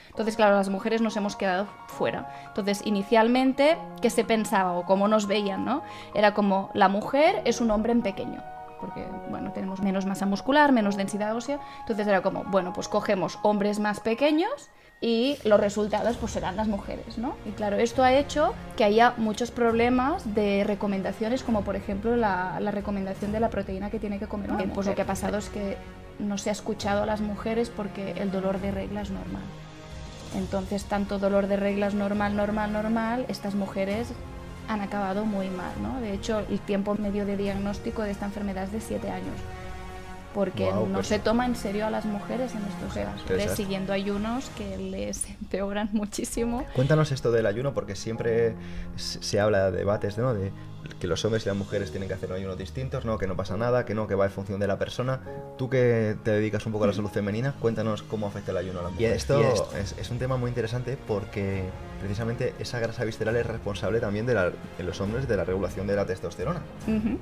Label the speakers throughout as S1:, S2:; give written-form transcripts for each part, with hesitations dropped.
S1: Entonces, claro, las mujeres nos hemos quedado fuera. Entonces, inicialmente, ¿qué se pensaba o cómo nos veían, ¿no? Era como, la mujer es un hombre en pequeño, porque, bueno, tenemos menos masa muscular, menos densidad ósea. Entonces era como, bueno, pues cogemos hombres más pequeños y los resultados pues serán las mujeres, ¿no? Y claro, esto ha hecho que haya muchos problemas de recomendaciones, como por ejemplo la recomendación de la proteína que tiene que comer una mujer. Pues lo que ha pasado es que no se ha escuchado a las mujeres porque el dolor de regla es normal. Entonces, tanto dolor de regla es normal, estas mujeres han acabado muy mal, ¿no? De hecho, el tiempo medio de diagnóstico de esta enfermedad es de 7 años. Porque no se toma en serio a las mujeres en estos casos, siguiendo ayunos que les empeoran muchísimo.
S2: Cuéntanos esto del ayuno, porque siempre se habla de debates, ¿no? De que los hombres y las mujeres tienen que hacer ayunos distintos, ¿no? Que no pasa nada, que va en función de la persona. Tú que te dedicas un poco a la salud femenina, cuéntanos cómo afecta el ayuno a la mujer. Y esto es un tema muy interesante porque precisamente esa grasa visceral es responsable también en los hombres de la regulación de la testosterona.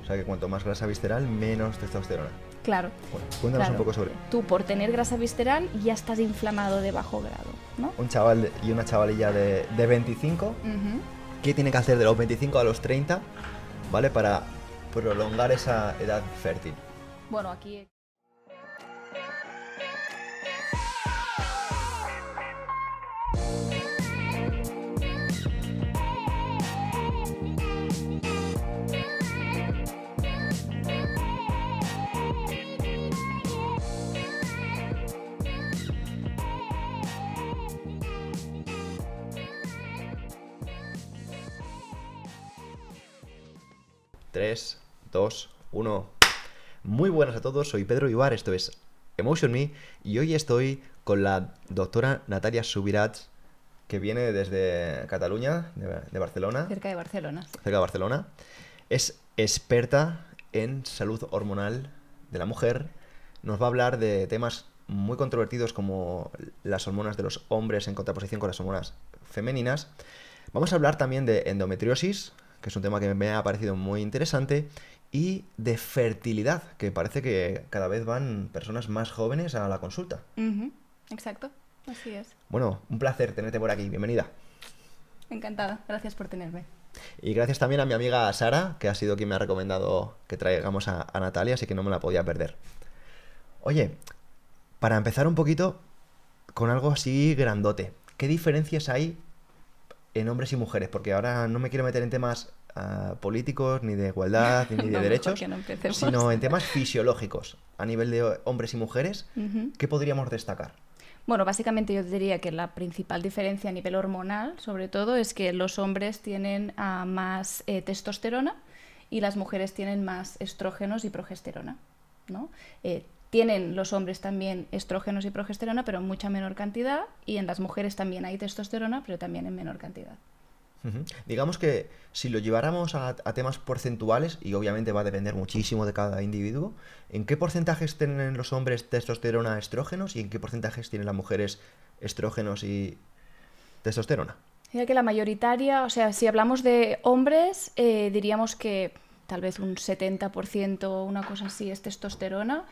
S2: O sea que cuanto más grasa visceral, menos testosterona.
S1: Claro.
S2: Bueno, cuéntanos un poco sobre...
S1: Tú, por tener grasa visceral, ya estás inflamado de bajo grado, ¿no?
S2: Un chaval y una chavalilla de 25, ¿qué tiene que hacer de los 25 a los 30, ¿vale? Para prolongar esa edad fértil.
S1: Bueno, aquí...
S2: Tres, dos, uno. Muy buenas a todos, soy Pedro Ibar, esto es Emotion Me y hoy estoy con la doctora Natalia Subirats, que viene desde Cataluña, de Barcelona.
S1: Cerca de Barcelona. Sí.
S2: Cerca de Barcelona. Es experta en salud hormonal de la mujer. Nos va a hablar de temas muy controvertidos como las hormonas de los hombres en contraposición con las hormonas femeninas. Vamos a hablar también de endometriosis, que es un tema que me ha parecido muy interesante, y de fertilidad, que parece que cada vez van personas más jóvenes a la consulta.
S1: Exacto, así es.
S2: Bueno, un placer tenerte por aquí, bienvenida.
S1: Encantada, gracias por tenerme.
S2: Y gracias también a mi amiga Sara, que ha sido quien me ha recomendado que traigamos a Natalia, así que no me la podía perder. Oye, para empezar un poquito con algo así grandote, ¿qué diferencias hay en hombres y mujeres? Porque ahora no me quiero meter en temas políticos, ni de igualdad, ni de derechos, sino en temas fisiológicos. A nivel de hombres y mujeres, ¿qué podríamos destacar?
S1: Bueno, básicamente yo diría que la principal diferencia a nivel hormonal, sobre todo, es que los hombres tienen más testosterona y las mujeres tienen más estrógenos y progesterona, ¿no? Tienen los hombres también estrógenos y progesterona, pero en mucha menor cantidad, y en las mujeres también hay testosterona, pero también en menor cantidad.
S2: Digamos que si lo lleváramos a temas porcentuales, y obviamente va a depender muchísimo de cada individuo, ¿en qué porcentajes tienen los hombres testosterona, estrógenos, y en qué porcentajes tienen las mujeres estrógenos y testosterona?
S1: Diría que la mayoritaria, o sea, si hablamos de hombres, diríamos que tal vez un 70%, una cosa así, es testosterona.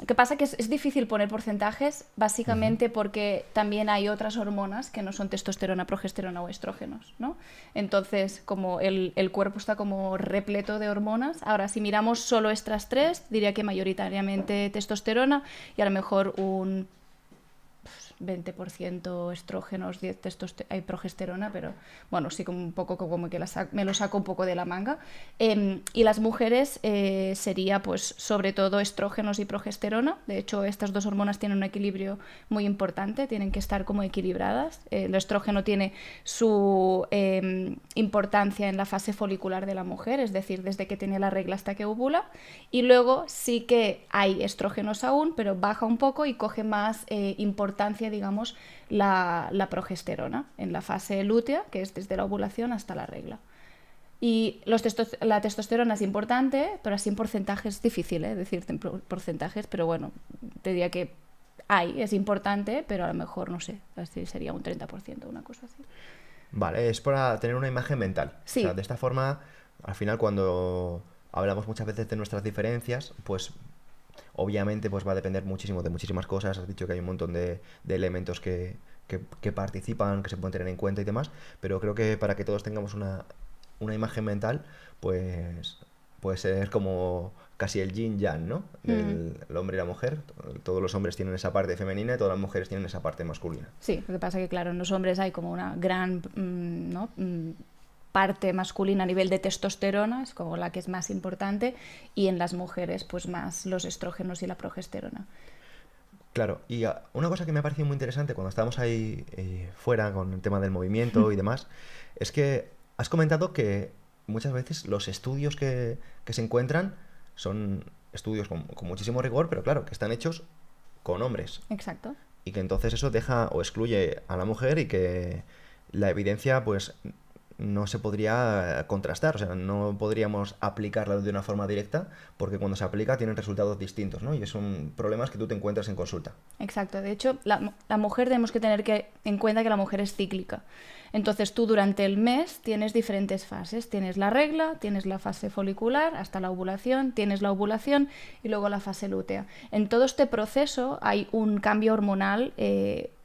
S1: Lo que pasa es que es difícil poner porcentajes, básicamente porque también hay otras hormonas que no son testosterona, progesterona o estrógenos, ¿no? Entonces, como el cuerpo está como repleto de hormonas, ahora si miramos solo estas tres, diría que mayoritariamente testosterona y a lo mejor un 20% estrógenos, 10 hay progesterona, pero bueno, sí como un poco como que me lo saco un poco de la manga. Y las mujeres sería pues sobre todo estrógenos y progesterona. De hecho, estas dos hormonas tienen un equilibrio muy importante, tienen que estar como equilibradas. El estrógeno tiene su importancia en la fase folicular de la mujer, es decir, desde que tiene la regla hasta que ovula. Y luego sí que hay estrógenos aún, pero baja un poco y coge más importancia, digamos, la progesterona en la fase lútea, que es desde la ovulación hasta la regla. Y la testosterona es importante, pero así en porcentajes es difícil decirte en porcentajes, pero bueno, te diría que es importante, pero a lo mejor, no sé, así sería un 30%, una cosa así.
S2: Vale, es para tener una imagen mental.
S1: Sí.
S2: O sea, de esta forma, al final, cuando hablamos muchas veces de nuestras diferencias, pues obviamente pues va a depender muchísimo de muchísimas cosas. Has dicho que hay un montón de elementos que que participan, que se pueden tener en cuenta y demás, pero creo que para que todos tengamos una imagen mental, pues puede ser como casi el yin yang, ¿no?
S1: Mm.
S2: El hombre y la mujer. Todos los hombres tienen esa parte femenina y todas las mujeres tienen esa parte masculina.
S1: Sí, lo que pasa que, claro, en los hombres hay como una gran ¿no? Parte masculina a nivel de testosterona, es como la que es más importante, y en las mujeres pues más los estrógenos y la progesterona.
S2: Claro, y una cosa que me ha parecido muy interesante cuando estábamos ahí fuera con el tema del movimiento y demás, es que has comentado que muchas veces los estudios que se encuentran son estudios con muchísimo rigor, pero claro, que están hechos con hombres.
S1: Exacto.
S2: Y que entonces eso deja o excluye a la mujer y que la evidencia pues no se podría contrastar, o sea, no podríamos aplicarla de una forma directa porque cuando se aplica tienen resultados distintos, ¿no? Y son problemas que tú te encuentras en consulta.
S1: Exacto. De hecho, la mujer tenemos que tener en cuenta que la mujer es cíclica. Entonces tú durante el mes tienes diferentes fases. Tienes la regla, tienes la fase folicular hasta la ovulación, tienes la ovulación y luego la fase lútea. En todo este proceso hay un cambio hormonal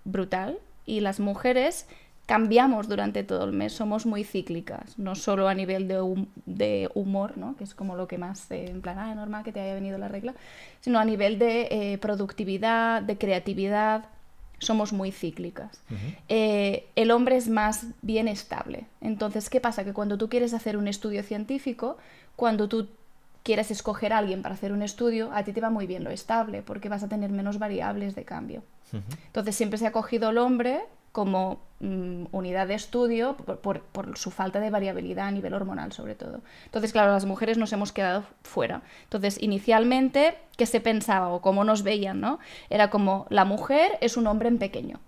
S1: brutal y las mujeres cambiamos durante todo el mes, somos muy cíclicas, no solo a nivel de humor, ¿no? Que es como lo que más, en plan, es normal que te haya venido la regla, sino a nivel de productividad, de creatividad, somos muy cíclicas. El hombre es más bien estable. Entonces, ¿qué pasa? Que cuando tú quieres hacer un estudio científico, cuando tú quieres escoger a alguien para hacer un estudio, a ti te va muy bien lo estable, porque vas a tener menos variables de cambio. Entonces, siempre se ha cogido al hombre como unidad de estudio por su falta de variabilidad a nivel hormonal, sobre todo. Entonces, claro, las mujeres nos hemos quedado fuera. Entonces, inicialmente, ¿qué se pensaba o cómo nos veían, ¿no? Era como la mujer es un hombre en pequeño,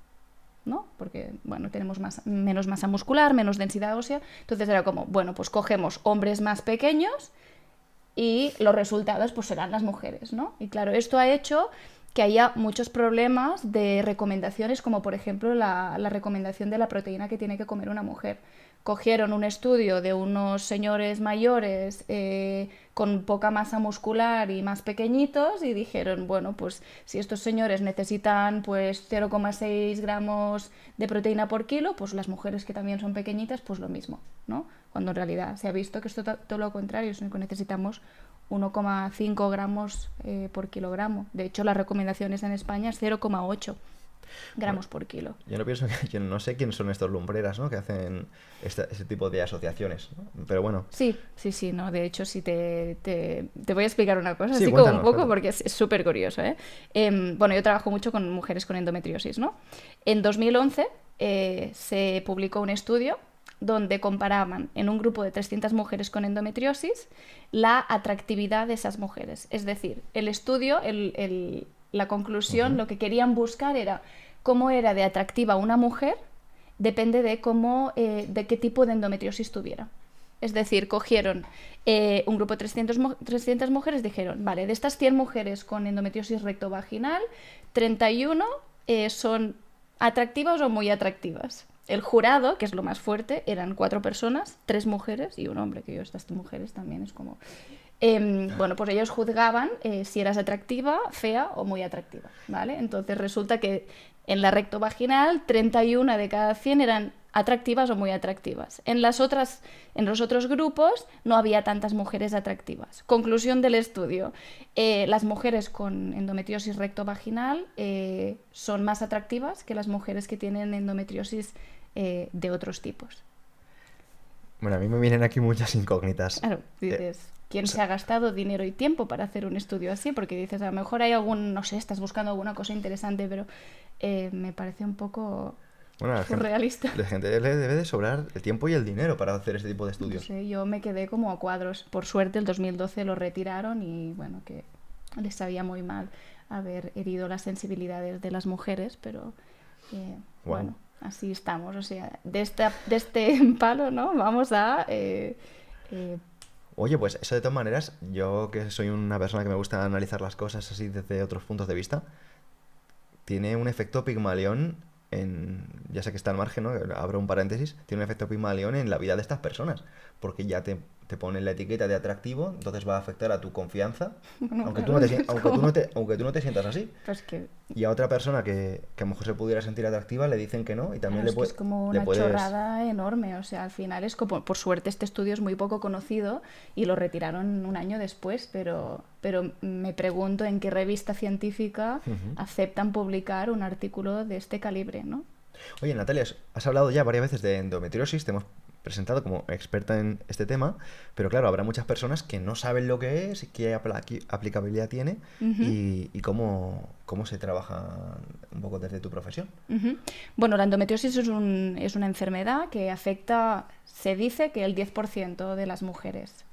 S1: ¿no? Porque, bueno, tenemos menos masa muscular, menos densidad ósea. Entonces era como, bueno, pues cogemos hombres más pequeños y los resultados pues serán las mujeres, ¿no? Y claro, esto ha hecho que haya muchos problemas de recomendaciones, como por ejemplo la recomendación de la proteína que tiene que comer una mujer. Cogieron un estudio de unos señores mayores con poca masa muscular y más pequeñitos y dijeron, bueno, pues si estos señores necesitan pues 0,6 gramos de proteína por kilo, pues las mujeres que también son pequeñitas, pues lo mismo, ¿no? Cuando en realidad se ha visto que esto todo lo contrario, es que necesitamos 1,5 gramos por kilogramo. De hecho, las recomendaciones en España es 0,8 gramos por kilo.
S2: Yo no pienso que yo no sé quiénes son estos lumbreras, ¿no? Que hacen ese tipo de asociaciones, ¿no? Pero bueno.
S1: Sí, no, de hecho sí te voy a explicar una cosa,
S2: Sí,
S1: así
S2: cuéntanos,
S1: como un poco,
S2: cuéntanos.
S1: porque es súper curioso, ¿eh? Bueno, yo trabajo mucho con mujeres con endometriosis, ¿no? En 2011 se publicó un estudio donde comparaban en un grupo de 300 mujeres con endometriosis la atractividad de esas mujeres. Es decir, el estudio, la conclusión, lo que querían buscar era cómo era de atractiva una mujer, depende de de qué tipo de endometriosis tuviera. Es decir, cogieron un grupo de 300 mujeres, dijeron, vale, de estas 100 mujeres con endometriosis rectovaginal, 31 son atractivas o muy atractivas. El jurado, que es lo más fuerte, eran 4 personas, 3 mujeres y un hombre, que yo estas mujeres también es como... bueno, pues ellos juzgaban si eras atractiva, fea o muy atractiva, ¿vale? Entonces resulta que en la rectovaginal 31 de cada 100 eran atractivas o muy atractivas. En los otros grupos no había tantas mujeres atractivas. Conclusión del estudio. Las mujeres con endometriosis rectovaginal son más atractivas que las mujeres que tienen endometriosis de otros tipos.
S2: Bueno, a mí me vienen aquí muchas incógnitas.
S1: Claro, dices, ¿quién se ha gastado dinero y tiempo para hacer un estudio así? Porque dices, a lo mejor hay no sé, estás buscando alguna cosa interesante, pero me parece un poco
S2: Bueno,
S1: surrealista.
S2: La gente le debe de sobrar el tiempo y el dinero para hacer este tipo de
S1: No
S2: estudios.
S1: sé, yo me quedé como a cuadros. Por suerte, el 2012 lo retiraron y bueno, que les sabía muy mal haber herido las sensibilidades de las mujeres, pero bueno, así estamos. O sea, de este palo, ¿no? Vamos a...
S2: Oye, pues eso de todas maneras, yo que soy una persona que me gusta analizar las cosas así desde otros puntos de vista, tiene un efecto Pigmalión ya sé que está al margen, ¿no? Abro un paréntesis, tiene un efecto Pigmalión en la vida de estas personas, porque ya te ponen la etiqueta de atractivo, entonces va a afectar a tu confianza,
S1: Bueno,
S2: aunque tú
S1: claro,
S2: no te,
S1: es
S2: aunque tú
S1: como...
S2: no te, aunque tú no te sientas así.
S1: Pues que,
S2: Y a otra persona que a lo mejor se pudiera sentir atractiva le dicen que no y también
S1: claro, es que es como
S2: le
S1: una
S2: puedes...
S1: chorrada enorme. O sea, al final es como, por suerte este estudio es muy poco conocido y lo retiraron un año después, pero me pregunto en qué revista científica
S2: Ujú.
S1: aceptan publicar un artículo de este calibre, ¿no?
S2: Oye, Natalia, has hablado ya varias veces de endometriosis, te hemos presentado como experta en este tema, pero claro, habrá muchas personas que no saben lo que es, qué aplicabilidad tiene
S1: Ujú.
S2: y cómo se trabaja un poco desde tu profesión.
S1: Ujú. Bueno, la endometriosis es una enfermedad que afecta, se dice que el 10% de las mujeres.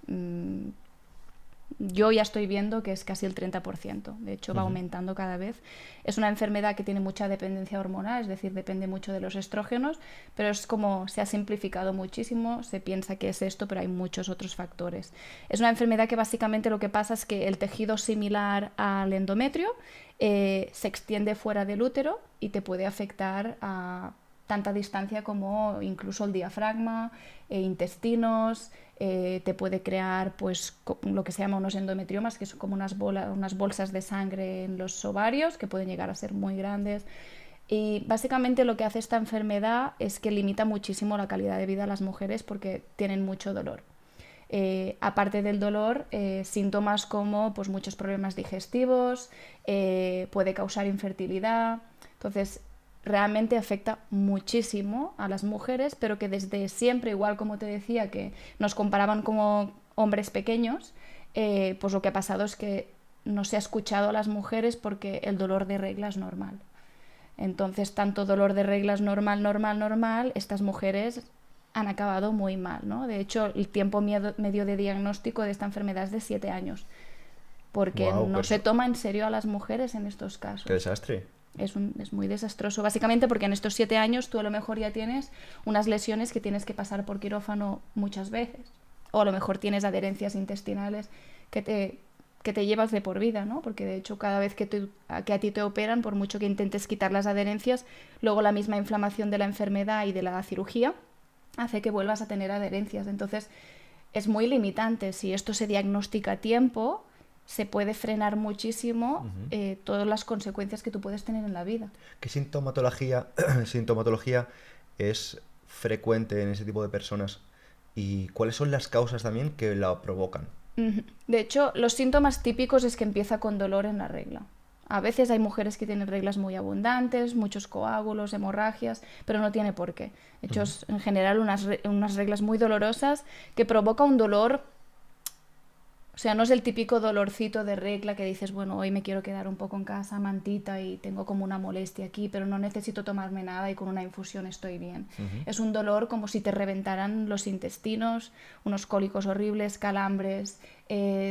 S1: Yo ya estoy viendo que es casi el 30%, de hecho va
S2: Ujú.
S1: aumentando cada vez. Es una enfermedad que tiene mucha dependencia hormonal, es decir, depende mucho de los estrógenos, pero es como se ha simplificado muchísimo, se piensa que es esto, pero hay muchos otros factores. Es una enfermedad que básicamente lo que pasa es que el tejido similar al endometrio se extiende fuera del útero y te puede afectar a tanta distancia como incluso el diafragma, intestinos, te puede crear pues lo que se llama unos endometriomas, que son como unas bolsas de sangre en los ovarios, que pueden llegar a ser muy grandes. Y básicamente lo que hace esta enfermedad es que limita muchísimo la calidad de vida a las mujeres porque tienen mucho dolor. Aparte del dolor, síntomas como pues, muchos problemas digestivos, puede causar infertilidad. Entonces, realmente afecta muchísimo a las mujeres, pero que desde siempre, igual como te decía, que nos comparaban como hombres pequeños, pues lo que ha pasado es que no se ha escuchado a las mujeres porque el dolor de regla es normal. Entonces, tanto dolor de reglas normal, normal, normal, estas mujeres han acabado muy mal, ¿no? De hecho, el tiempo medio de diagnóstico de esta enfermedad es de 7 años, porque
S2: Wow,
S1: no se toma en serio a las mujeres en estos
S2: qué
S1: casos.
S2: desastre.
S1: Es muy desastroso, básicamente porque en estos 7 años tú a lo mejor ya tienes unas lesiones que tienes que pasar por quirófano muchas veces, o a lo mejor tienes adherencias intestinales que te llevas de por vida, ¿no? Porque de hecho cada vez que a ti te operan, por mucho que intentes quitar las adherencias, luego la misma inflamación de la enfermedad y de la cirugía hace que vuelvas a tener adherencias. Entonces es muy limitante. Si esto se diagnostica a tiempo, se puede frenar muchísimo
S2: Ujú.
S1: todas las consecuencias que tú puedes tener en la vida.
S2: ¿Qué sintomatología es frecuente en ese tipo de personas? ¿Y cuáles son las causas también que la provocan?
S1: De hecho, los síntomas típicos es que empieza con dolor en la regla. A veces hay mujeres que tienen reglas muy abundantes, muchos coágulos, hemorragias, pero no tiene por qué. De hecho,
S2: Ujú.
S1: es en general unas reglas muy dolorosas que provoca un dolor. O sea, no es el típico dolorcito de regla que dices, bueno, hoy me quiero quedar un poco en casa, mantita y tengo como una molestia aquí, pero no necesito tomarme nada y con una infusión estoy bien.
S2: Ujú.
S1: Es un dolor como si te reventaran los intestinos, unos cólicos horribles, calambres,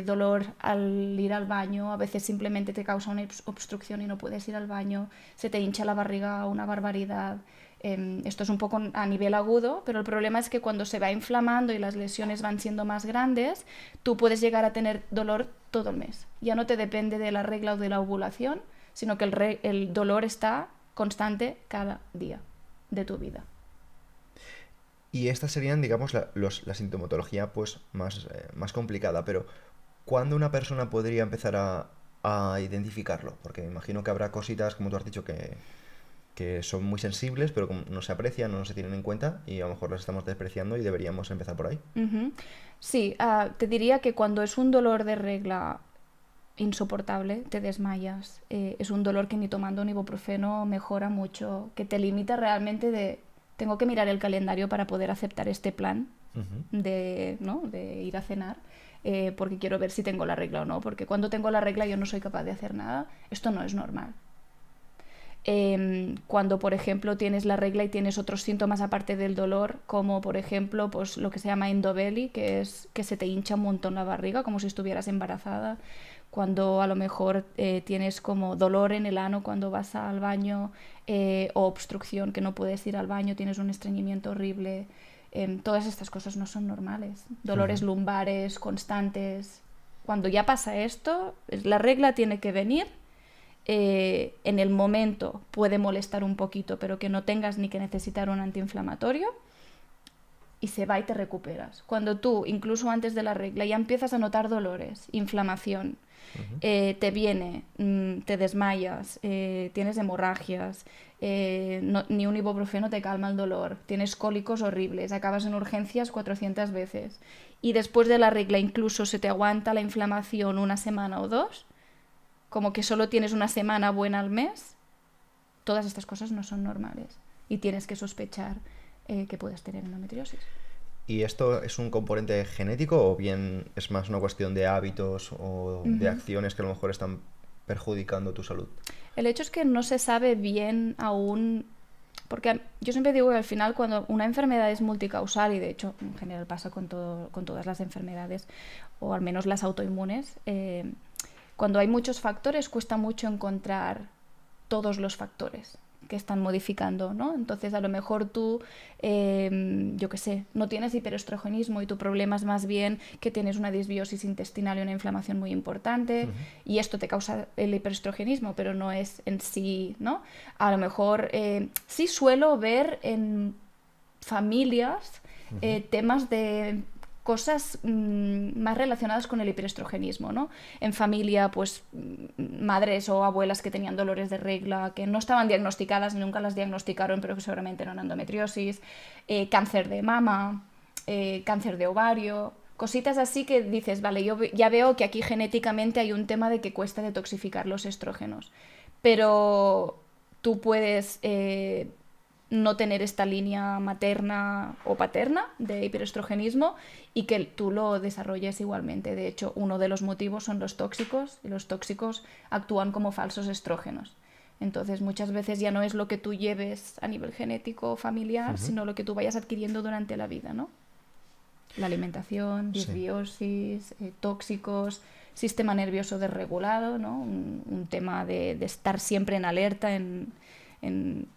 S1: dolor al ir al baño, a veces simplemente te causa una obstrucción y no puedes ir al baño, se te hincha la barriga una barbaridad. Esto es un poco a nivel agudo, pero el problema es que cuando se va inflamando y las lesiones van siendo más grandes, tú puedes llegar a tener dolor todo el mes. Ya no te depende de la regla o de la ovulación, sino que el dolor está constante cada día de tu vida.
S2: Y estas serían, digamos, la sintomatología pues más complicada, pero ¿cuándo una persona podría empezar a identificarlo? Porque me imagino que habrá cositas, como tú has dicho, que son muy sensibles, pero como no se aprecian, no se tienen en cuenta y a lo mejor las estamos despreciando y deberíamos empezar por ahí.
S1: Ujú. Sí, te diría que cuando es un dolor de regla insoportable, te desmayas, es un dolor que ni tomando un ibuprofeno mejora mucho, que te limita realmente de, tengo que mirar el calendario para poder aceptar este plan
S2: Ujú.
S1: de, ¿no? de ir a cenar, porque quiero ver si tengo la regla o no, porque cuando tengo la regla yo no soy capaz de hacer nada, esto no es normal. Cuando, por ejemplo, tienes la regla y tienes otros síntomas aparte del dolor, como por ejemplo pues, lo que se llama endobelly, que es que se te hincha un montón la barriga, como si estuvieras embarazada. Cuando a lo mejor tienes como dolor en el ano cuando vas al baño, o obstrucción, que no puedes ir al baño, tienes un estreñimiento horrible. Todas estas cosas no son normales. Dolores
S2: Ujú.
S1: lumbares constantes. Cuando ya pasa esto, la regla tiene que venir en el momento puede molestar un poquito, pero que no tengas ni que necesitar un antiinflamatorio, y se va y te recuperas. Cuando tú, incluso antes de la regla, ya empiezas a notar dolores, inflamación, te viene, te desmayas, tienes hemorragias, ni un ibuprofeno te calma el dolor, tienes cólicos horribles, acabas en urgencias 400 veces, y después de la regla incluso se te aguanta la inflamación una semana o dos, como que solo tienes una semana buena al mes, todas estas cosas no son normales y tienes que sospechar que puedas tener endometriosis.
S2: ¿Y esto es un componente genético o bien es más una cuestión de hábitos o de acciones que a lo mejor están perjudicando tu salud?
S1: El hecho es que no se sabe bien aún, porque yo siempre digo que al final cuando una enfermedad es multicausal, y de hecho en general pasa con todas las enfermedades, o al menos las autoinmunes, cuando hay muchos factores cuesta mucho encontrar todos los factores que están modificando, ¿no? Entonces a lo mejor tú, yo qué sé, no tienes hiperestrogenismo y tu problema es más bien que tienes una disbiosis intestinal y una inflamación muy importante, y esto te causa el hiperestrogenismo, pero no es en sí, ¿no? A lo mejor sí suelo ver en familias temas de cosas más relacionadas con el hiperestrogenismo, ¿no? En familia, pues madres o abuelas que tenían dolores de regla, que no estaban diagnosticadas, nunca las diagnosticaron, pero que seguramente eran endometriosis, cáncer de mama, cáncer de ovario, cositas así que dices, vale, yo ya veo que aquí genéticamente hay un tema de que cuesta detoxificar los estrógenos, pero tú puedes no tener esta línea materna o paterna de hiperestrogenismo y que tú lo desarrolles igualmente. De hecho, uno de los motivos son los tóxicos, y los tóxicos actúan como falsos estrógenos. Entonces, muchas veces ya no es lo que tú lleves a nivel genético o familiar, sino lo que tú vayas adquiriendo durante la vida, ¿no? La alimentación, disbiosis, tóxicos, sistema nervioso desregulado, ¿no? Un tema de estar siempre en alerta,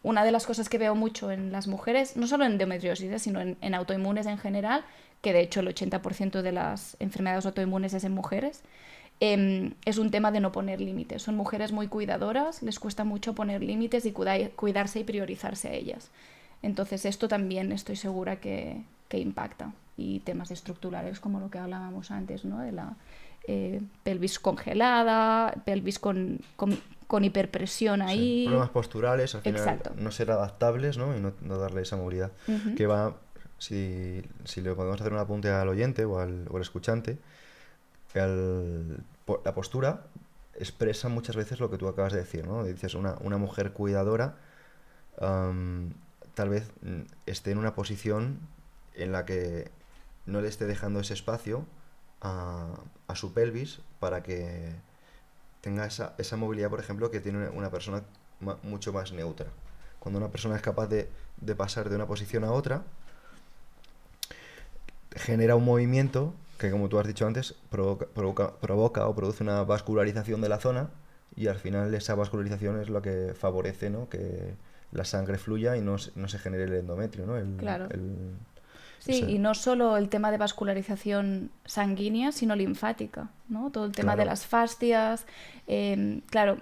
S1: una de las cosas que veo mucho en las mujeres, no solo en endometriosis, sino en autoinmunes en general, que de hecho el 80% de las enfermedades autoinmunes es en mujeres, es un tema de no poner límites. Son mujeres muy cuidadoras, les cuesta mucho poner límites y cuidarse y priorizarse a ellas. Entonces esto también estoy segura que impacta. Y temas estructurales como lo que hablábamos antes, ¿no? De la pelvis congelada, pelvis con hiperpresión ahí.
S2: Sí, problemas posturales, al final
S1: Exacto.
S2: no ser adaptables, ¿no? Y no darle esa movilidad. Que va, si le podemos hacer un apunte al oyente o al escuchante, la postura expresa muchas veces lo que tú acabas de decir, ¿no? Dices, una mujer cuidadora tal vez esté en una posición en la que no le esté dejando ese espacio a su pelvis para que tenga esa movilidad, por ejemplo, que tiene una persona mucho más neutra. Cuando una persona es capaz de pasar de una posición a otra, genera un movimiento que, como tú has dicho antes, provoca o produce una vascularización de la zona, y al final esa vascularización es lo que favorece, ¿no? Que la sangre fluya y no se genere el endometrio, ¿no?
S1: Claro. Sí, y no solo el tema de vascularización sanguínea, sino linfática, ¿no? Todo el tema de las fascias. Claro,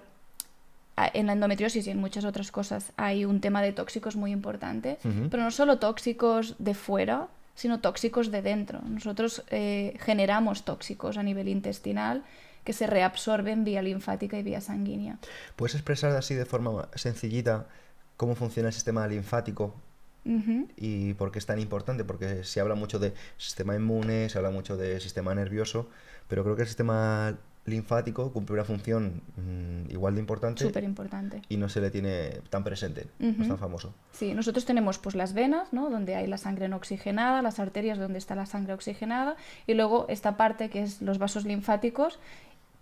S1: en la endometriosis y en muchas otras cosas hay un tema de tóxicos muy importante, pero no solo tóxicos de fuera, sino tóxicos de dentro. Nosotros generamos tóxicos a nivel intestinal que se reabsorben vía linfática y vía sanguínea.
S2: ¿Puedes expresar así de forma sencillita cómo funciona el sistema linfático? ¿Y por qué es tan importante? Porque se habla mucho de sistema inmune, se habla mucho de sistema nervioso, pero creo que el sistema linfático cumple una función igual de importante.
S1: Súper importante.
S2: Y no se le tiene tan presente, no es tan famoso.
S1: Sí, nosotros tenemos pues las venas, ¿no? Donde hay la sangre no oxigenada, las arterias donde está la sangre oxigenada, y luego esta parte que es los vasos linfáticos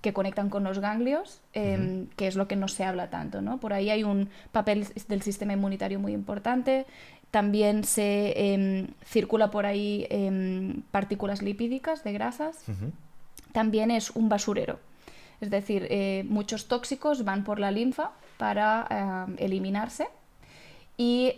S1: que conectan con los ganglios, que es lo que no se habla tanto, ¿no? Por ahí hay un papel del sistema inmunitario muy importante. También se circula por ahí partículas lipídicas de grasas. También es un basurero. Es decir, muchos tóxicos van por la linfa para eliminarse y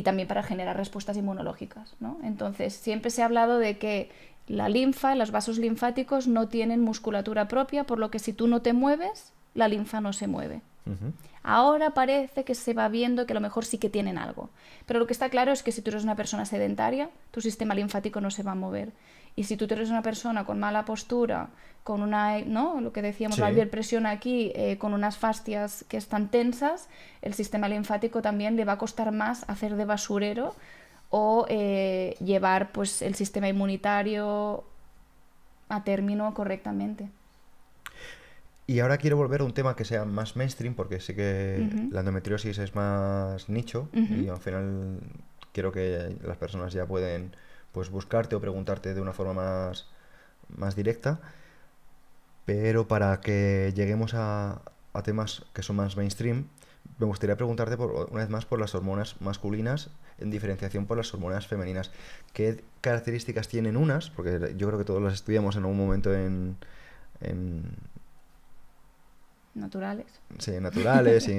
S1: también para generar respuestas inmunológicas, ¿no? Entonces, siempre se ha hablado de que la linfa, los vasos linfáticos no tienen musculatura propia, por lo que si tú no te mueves, la linfa no se mueve.
S2: Ujú.
S1: Ahora parece que se va viendo que a lo mejor sí que tienen algo. Pero lo que está claro es que si tú eres una persona sedentaria, tu sistema linfático no se va a mover. Y si tú eres una persona con mala postura, con una, ¿no? Lo que decíamos,
S2: Sí.
S1: la presión aquí, con unas fascias que están tensas, el sistema linfático también le va a costar más hacer de basurero o llevar pues, el sistema inmunitario a término correctamente.
S2: Y ahora quiero volver a un tema que sea más mainstream, porque sé que
S1: Ujú.
S2: la endometriosis es más nicho
S1: Ujú.
S2: y al final quiero que las personas ya pueden pues buscarte o preguntarte de una forma más directa, pero para que lleguemos a temas que son más mainstream, me gustaría preguntarte una vez más por las hormonas masculinas en diferenciación por las hormonas femeninas. ¿Qué características tienen unas? Porque yo creo que todos las estudiamos en algún momento en,
S1: Naturales.
S2: sí, naturales y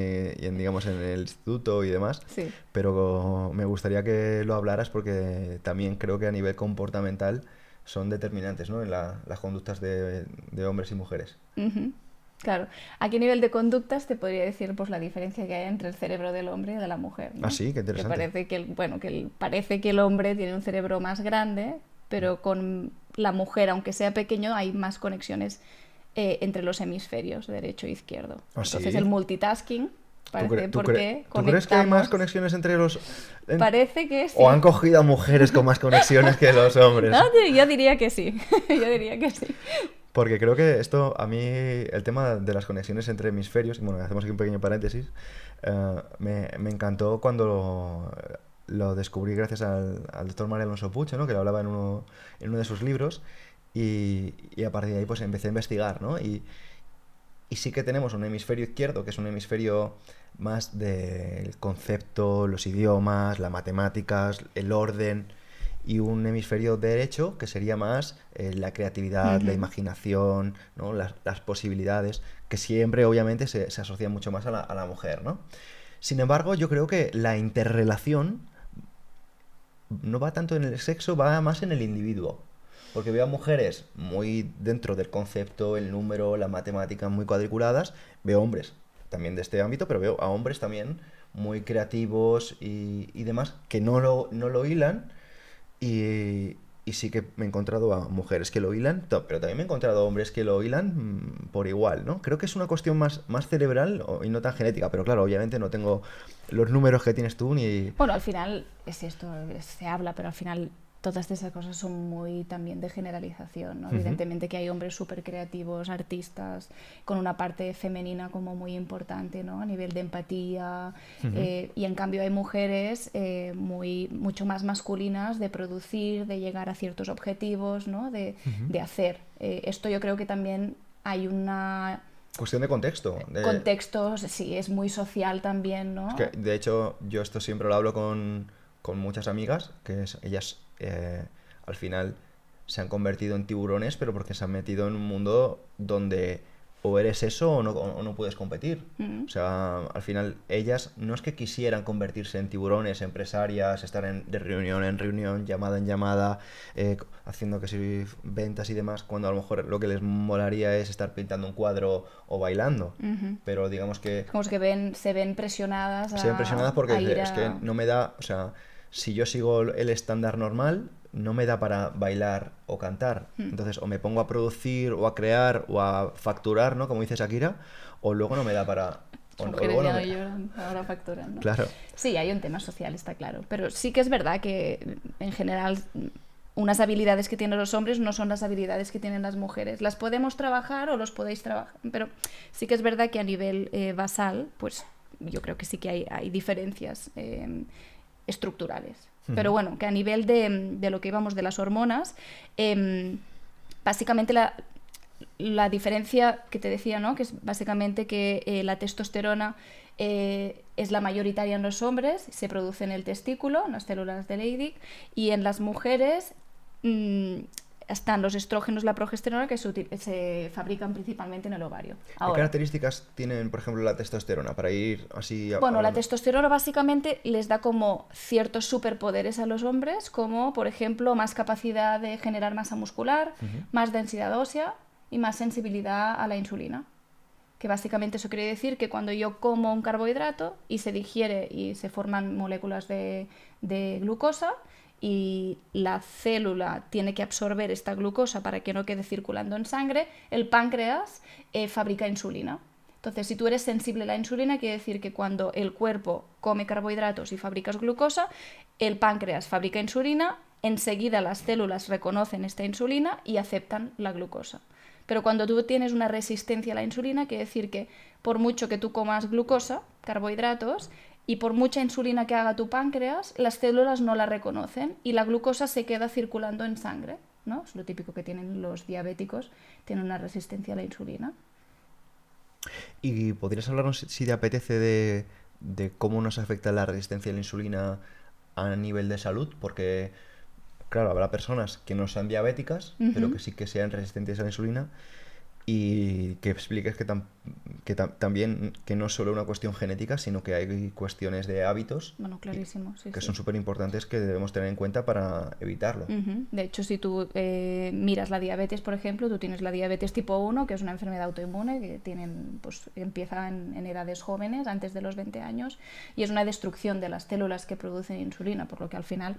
S2: digamos, en el instituto y demás,
S1: Sí.
S2: pero me gustaría que lo hablaras porque también creo que a nivel comportamental son determinantes, ¿no? En las conductas de hombres y mujeres.
S1: Ujú. Claro, aquí a nivel de conductas te podría decir pues la diferencia que hay entre el cerebro del hombre y de la mujer,
S2: Ah,
S1: ¿no?
S2: sí, qué
S1: Que
S2: interesante.
S1: parece que parece que el hombre tiene un cerebro más grande, pero con la mujer, aunque sea pequeño, hay más conexiones entre los hemisferios derecho e izquierdo.
S2: Ah,
S1: Entonces el
S2: sí.
S1: multitasking parece porque
S2: ¿Tú crees que hay más
S1: conectamos.
S2: conexiones entre los...
S1: Parece que
S2: o han
S1: sí.
S2: cogido a mujeres con más conexiones que los hombres?
S1: No, yo diría que sí. Yo diría que sí.
S2: Porque creo que esto, a mí, el tema de las conexiones entre hemisferios, y bueno, hacemos aquí un pequeño paréntesis, me encantó cuando lo descubrí gracias al doctor María Alonso Puig, ¿no? Que lo hablaba en uno de sus libros, y a partir de ahí pues empecé a investigar, ¿no? Y sí que tenemos un hemisferio izquierdo, que es un hemisferio más del concepto, los idiomas, las matemáticas, el orden, y un hemisferio derecho que sería más la creatividad, la
S1: Ujú.
S2: imaginación, ¿no? Las posibilidades, que siempre obviamente se asocian mucho más a la mujer, ¿no? Sin embargo, yo creo que la interrelación no va tanto en el sexo, va más en el individuo. Porque veo a mujeres muy dentro del concepto, el número, la matemática muy cuadriculadas. Veo hombres también de este ámbito, pero veo a hombres también muy creativos y demás que no lo hilan. Y sí que me he encontrado a mujeres que lo hilan, pero también me he encontrado a hombres que lo hilan por igual, ¿no? Creo que es una cuestión más cerebral y no tan genética, pero claro, obviamente no tengo los números que tienes tú ni...
S1: Bueno, al final es esto, se habla, pero al final todas esas cosas son muy también de generalización, ¿no?
S2: Ujú.
S1: Evidentemente que hay hombres súper creativos, artistas, con una parte femenina como muy importante, ¿no? A nivel de empatía,
S2: Ujú.
S1: y en cambio hay mujeres mucho más masculinas de producir, de llegar a ciertos objetivos, ¿no?
S2: Ujú.
S1: De hacer. Esto yo creo que también hay una
S2: Cuestión de contexto.
S1: contextos, sí, es muy social también,
S2: Es que,
S1: ¿no?
S2: de hecho, yo esto siempre lo hablo con muchas amigas, ellas al final se han convertido en tiburones, pero porque se han metido en un mundo donde o eres eso o no puedes competir.
S1: Mm.
S2: O sea, al final ellas no es que quisieran convertirse en tiburones, empresarias, estar de reunión en reunión, llamada en llamada, haciendo que si ventas y demás, cuando a lo mejor lo que les molaría es estar pintando un cuadro o bailando.
S1: Ujú.
S2: Pero digamos que
S1: Como que se ven presionadas
S2: se ven presionadas porque
S1: a ir
S2: es que
S1: a...
S2: no me da, o sea, si yo sigo el estándar normal, no me da para bailar o cantar.
S1: Mm.
S2: Entonces, o me pongo a producir o a crear o a facturar, ¿no? Como dice Shakira, o luego no me da para... O,
S1: Las
S2: o
S1: mujeres
S2: luego no
S1: ya no
S2: me...
S1: lloran, ahora facturan, ¿no?
S2: Claro.
S1: Sí, hay un tema social, está claro. Pero sí que es verdad que en general unas habilidades que tienen los hombres no son las habilidades que tienen las mujeres. Las podemos trabajar o los podéis trabajar, pero sí que es verdad que a nivel basal, pues yo creo que sí que hay diferencias estructurales. Pero
S2: Ujú.
S1: bueno, que a nivel de lo que íbamos de las hormonas, básicamente la diferencia que te decía, ¿no? Que es básicamente que la testosterona es la mayoritaria en los hombres, se produce en el testículo, en las células de Leydig, y en las mujeres están los estrógenos, la progesterona, que se fabrican principalmente en el ovario.
S2: ¿Qué
S1: Ahora,
S2: características tienen, por ejemplo, la testosterona? Para ir así
S1: bueno, la
S2: hablando.
S1: testosterona básicamente les da como ciertos superpoderes a los hombres, como por ejemplo más capacidad de generar masa muscular,
S2: Ujú.
S1: más densidad ósea y más sensibilidad a la insulina. que básicamente eso quiere decir que cuando yo como un carbohidrato y se digiere y se forman moléculas de glucosa y la célula tiene que absorber esta glucosa para que no quede circulando en sangre, el páncreas fabrica insulina. Entonces, si tú eres sensible a la insulina, quiere decir que cuando el cuerpo come carbohidratos y fabricas glucosa, el páncreas fabrica insulina, enseguida las células reconocen esta insulina y aceptan la glucosa. Pero cuando tú tienes una resistencia a la insulina, quiere decir que por mucho que tú comas glucosa, carbohidratos, y por mucha insulina que haga tu páncreas, las células no la reconocen y la glucosa se queda circulando en sangre, ¿no? Es lo típico que tienen los diabéticos, tienen una resistencia a la insulina.
S2: ¿Y podrías hablarnos, si te apetece, de cómo nos afecta la resistencia a la insulina a nivel de salud? Porque, claro, habrá personas que no sean diabéticas, pero que sí que sean resistentes a la insulina. Y que expliques que, también que no es solo una cuestión genética, sino que hay cuestiones de hábitos
S1: Bueno, clarísimo, sí,
S2: que
S1: sí.
S2: son súper importantes que debemos tener en cuenta para evitarlo.
S1: De hecho, si tú miras la diabetes, por ejemplo, tú tienes la diabetes tipo 1, que es una enfermedad autoinmune que pues, empieza en edades jóvenes, antes de los 20 años, y es una destrucción de las células que producen insulina, por lo que al final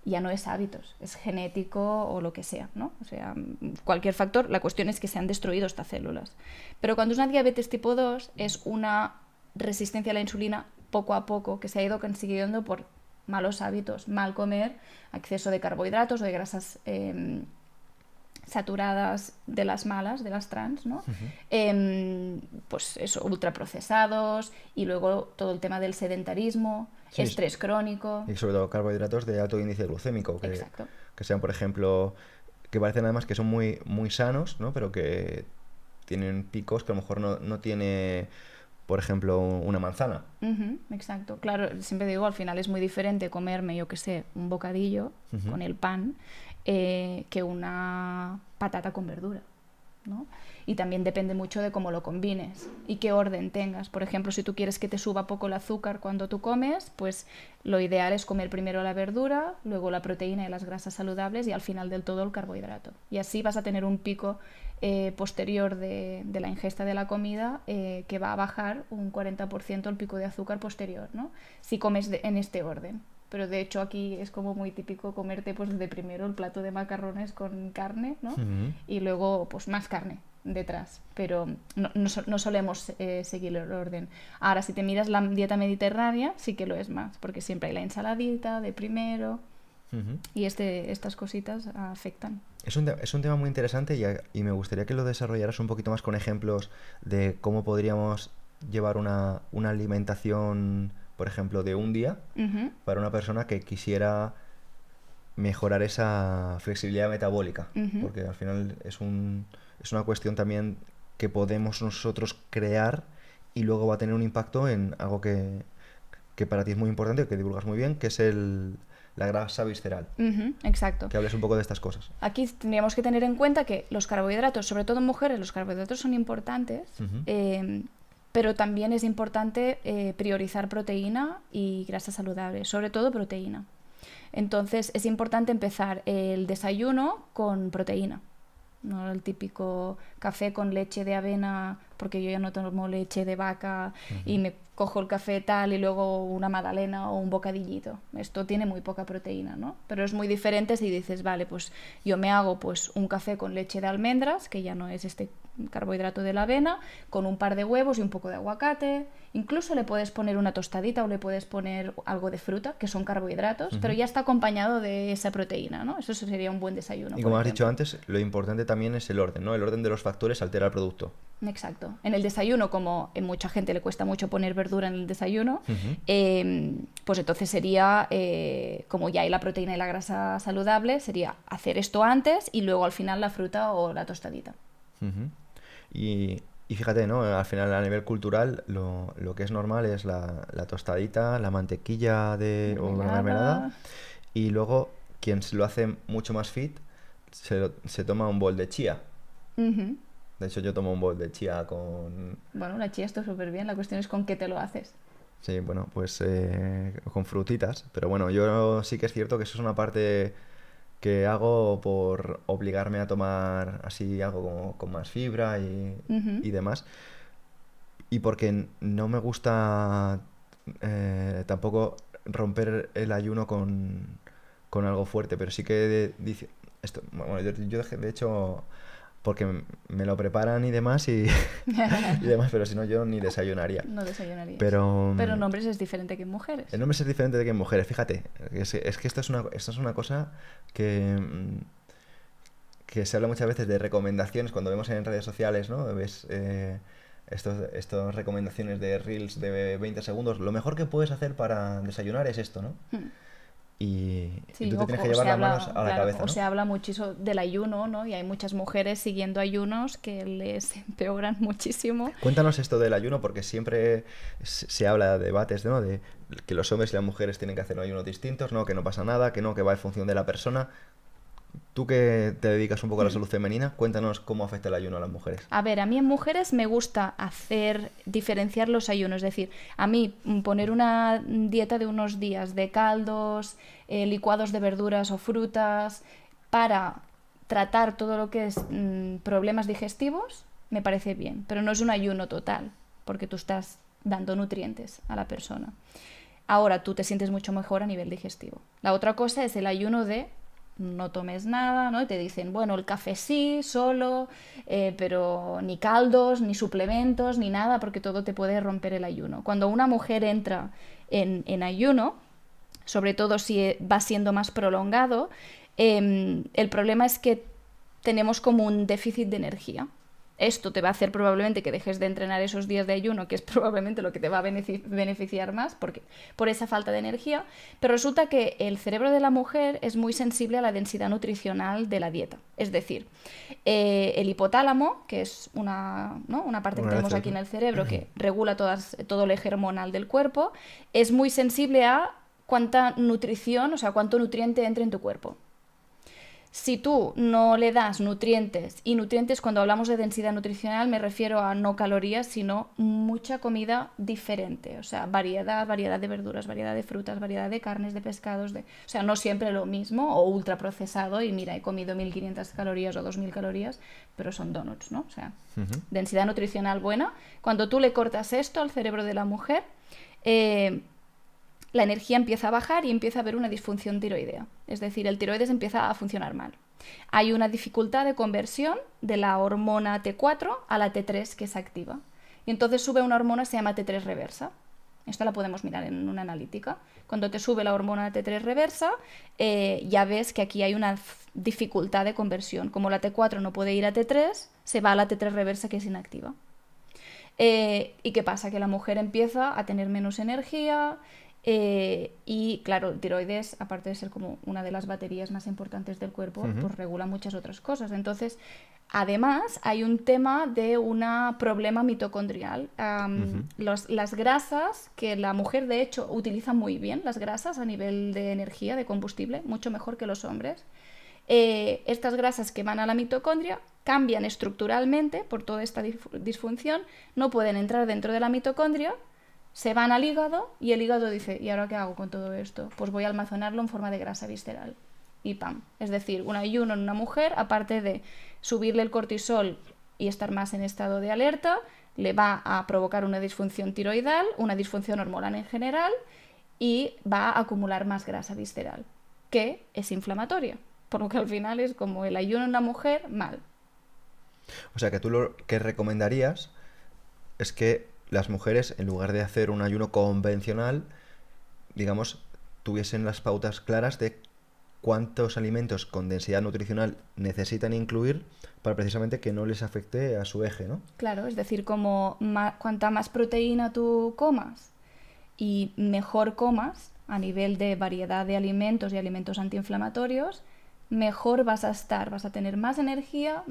S1: ya no es hábitos, es genético o lo que sea, ¿no? O sea, cualquier factor, la cuestión es que se han destruido estas células. Pero cuando es una diabetes tipo 2, es una resistencia a la insulina poco a poco, que se ha ido consiguiendo por malos hábitos, mal comer, exceso de carbohidratos o de grasas saturadas de las malas, de las trans, ¿no? Pues eso, ultraprocesados y luego todo el tema del sedentarismo,
S2: Sí,
S1: estrés crónico.
S2: y sobre todo carbohidratos de alto índice glucémico,
S1: Exacto.
S2: que sean, por ejemplo, que parecen además que son muy, muy sanos, ¿no? Pero que tienen picos que a lo mejor no tiene, por ejemplo, una manzana.
S1: Exacto. Claro, siempre digo, al final es muy diferente comerme, yo qué sé, un bocadillo con el pan que una patata con verdura, ¿no? Y también depende mucho de cómo lo combines y qué orden tengas. Por ejemplo, si tú quieres que te suba poco el azúcar cuando tú comes, pues lo ideal es comer primero la verdura, luego la proteína y las grasas saludables y al final del todo el carbohidrato. Y así vas a tener un pico posterior de la ingesta de la comida que va a bajar un 40% el pico de azúcar posterior, ¿no? Si comes en este orden. Pero de hecho aquí es como muy típico comerte pues de primero el plato de macarrones con carne, ¿no? Y luego pues más carne detrás, pero no solemos seguir el orden. Ahora, si te miras la dieta mediterránea, sí que lo es más, porque siempre hay la ensaladita de primero y estas cositas afectan.
S2: Es un tema muy interesante y me gustaría que lo desarrollaras un poquito más con ejemplos de cómo podríamos llevar una alimentación, por ejemplo, de un día para una persona que quisiera mejorar esa flexibilidad metabólica, porque al final es una cuestión también que podemos nosotros crear y luego va a tener un impacto en algo que para ti es muy importante, que divulgas muy bien, que es la grasa visceral.
S1: Exacto.
S2: Que hables un poco de estas cosas.
S1: Aquí tendríamos que tener en cuenta que los carbohidratos, sobre todo en mujeres, los carbohidratos son importantes, pero también es importante priorizar proteína y grasa saludable, sobre todo proteína. Entonces es importante empezar el desayuno con proteína, no el típico café con leche de avena, porque yo ya no tomo leche de vaca y me cojo el café tal y luego una magdalena o un bocadillito. Esto tiene muy poca proteína, ¿no? Pero es muy diferente si dices, vale, pues yo me hago pues un café con leche de almendras, que ya no es este carbohidrato de la avena, con un par de huevos y un poco de aguacate. Incluso le puedes poner una tostadita o le puedes poner algo de fruta, que son carbohidratos, pero ya está acompañado de esa proteína, ¿no? Eso sería un buen desayuno.
S2: Y como has dicho antes, lo importante también es el orden, ¿no? El orden de los factores altera el producto.
S1: Exacto. En el desayuno, como a mucha gente le cuesta mucho poner verdura en el desayuno, pues entonces sería, como ya hay la proteína y la grasa saludable, sería hacer esto antes y luego al final la fruta o la tostadita.
S2: Y fíjate, ¿no? Al final, a nivel cultural, lo que es normal es la tostadita, la mantequilla o la mermelada. Y luego, quien se lo hace mucho más fit, se toma un bol de chía. De hecho, yo tomo un bol de chía con...
S1: Bueno, la chía está súper bien, la cuestión es con qué te lo haces.
S2: Sí, bueno, pues con frutitas. Pero bueno, yo sí que es cierto que eso es una parte que hago por obligarme a tomar así algo con más fibra y demás. y porque no me gusta tampoco romper el ayuno con algo fuerte, pero sí que dice esto, bueno, yo de hecho porque me lo preparan y demás y demás, pero si no yo ni desayunaría.
S1: No desayunarías.
S2: Pero
S1: Pero en hombres es diferente que en mujeres.
S2: el hombre es diferente de que en mujeres, fíjate, es que esto es una cosa que que se habla muchas veces de recomendaciones cuando vemos en redes sociales, ¿no? Ves estas recomendaciones de reels de 20 segundos. Lo mejor que puedes hacer para desayunar es esto, ¿no?
S1: Hmm.
S2: Y
S1: Sí,
S2: tú te tienes que
S1: o
S2: llevar
S1: se
S2: las manos
S1: habla,
S2: a la
S1: claro,
S2: cabeza,
S1: o
S2: ¿no?
S1: se habla muchísimo del ayuno, ¿no? Y hay muchas mujeres siguiendo ayunos que les empeoran muchísimo.
S2: Cuéntanos esto del ayuno, porque siempre se habla de debates, ¿no? De que los hombres y las mujeres tienen que hacer ayunos distintos, ¿no? Que no pasa nada, que no, que va en función de la persona. Tú que te dedicas un poco a la
S1: Hmm.
S2: salud femenina, cuéntanos cómo afecta el ayuno a las mujeres.
S1: A ver, a mí en mujeres me gusta diferenciar los ayunos, es decir, a mí poner una dieta de unos días de caldos, licuados de verduras o frutas para tratar todo lo que es problemas digestivos, me parece bien, pero no es un ayuno total, porque tú estás dando nutrientes a la persona. Ahora tú te sientes mucho mejor a nivel digestivo. La otra cosa es el ayuno de no tomes nada, ¿no? Y te dicen, bueno, el café sí, solo, pero ni caldos, ni suplementos, ni nada, porque todo te puede romper el ayuno. Cuando una mujer entra en ayuno, sobre todo si va siendo más prolongado, el problema es que tenemos como un déficit de energía. Esto te va a hacer probablemente que dejes de entrenar esos días de ayuno, que es probablemente lo que te va a beneficiar más porque, por esa falta de energía, pero resulta que el cerebro de la mujer es muy sensible a la densidad nutricional de la dieta. Es decir, el hipotálamo, que es ¿no? una parte que
S2: Una vez
S1: tenemos aquí
S2: el-
S1: en el cerebro que regula todo el eje hormonal del cuerpo, es muy sensible a cuánta nutrición, o sea, cuánto nutriente entra en tu cuerpo. Si tú no le das nutrientes, y nutrientes cuando hablamos de densidad nutricional me refiero a no calorías, sino mucha comida diferente, o sea, variedad de verduras, variedad de frutas, variedad de carnes, de pescados, o sea, no siempre lo mismo o ultraprocesado y mira, he comido 1500 calorías o 2000 calorías, pero son donuts, ¿no? O sea,
S2: Ujú.
S1: densidad nutricional buena. Cuando tú le cortas esto al cerebro de la mujer, eh, la energía empieza a bajar y empieza a haber una disfunción tiroidea. Es decir, el tiroides empieza a funcionar mal. Hay una dificultad de conversión de la hormona T4 a la T3 que se activa. Y entonces sube una hormona que se llama T3 reversa. Esto la podemos mirar en una analítica. Cuando te sube la hormona T3 reversa, ya ves que aquí hay una dificultad de conversión. Como la T4 no puede ir a T3, se va a la T3 reversa que es inactiva. ¿Y qué pasa? Que la mujer empieza a tener menos energía, y claro, el tiroides, aparte de ser como una de las baterías más importantes del cuerpo,
S2: Ujú.
S1: pues regula muchas otras cosas. Entonces, además, hay un tema de un problema mitocondrial.
S2: Ujú.
S1: Las grasas, que la mujer de hecho utiliza muy bien, las grasas a nivel de energía, de combustible, mucho mejor que los hombres. Estas grasas que van a la mitocondria cambian estructuralmente por toda esta disfunción, no pueden entrar dentro de la mitocondria, se van al hígado y el hígado dice, ¿y ahora qué hago con todo esto? Pues voy a almacenarlo en forma de grasa visceral. Y ¡pam! Es decir, un ayuno en una mujer, aparte de subirle el cortisol y estar más en estado de alerta, le va a provocar una disfunción tiroidal, una disfunción hormonal en general y va a acumular más grasa visceral, que es inflamatoria. Por lo que al final es como el ayuno en una mujer, mal.
S2: O sea que tú lo que recomendarías es que las mujeres, en lugar de hacer un ayuno convencional, digamos, tuviesen las pautas claras de cuántos alimentos con densidad nutricional necesitan incluir para precisamente que no les afecte a su eje, ¿no?
S1: Claro, es decir, como cuanta más proteína tú comas y mejor comas a nivel de variedad de alimentos y alimentos antiinflamatorios, mejor vas a estar, vas a tener más energía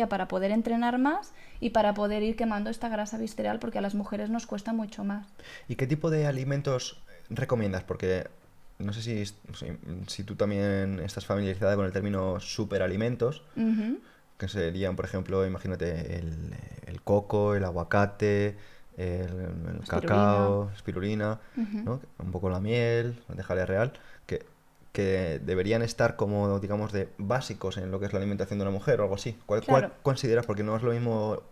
S1: para poder entrenar más y para poder ir quemando esta grasa visceral porque a las mujeres nos cuesta mucho más.
S2: ¿Y qué tipo de alimentos recomiendas? Porque no sé si tú también estás familiarizada con el término superalimentos,
S1: Ujú.
S2: que serían, por ejemplo, imagínate el coco, el aguacate, el
S1: Espirulina.
S2: cacao, espirulina,
S1: Ujú.
S2: ¿no? Un poco la miel, la jalea real, que deberían estar como, digamos, de básicos en lo que es la alimentación de una mujer o algo así. ¿Cuál
S1: Claro.
S2: consideras? Porque no es lo mismo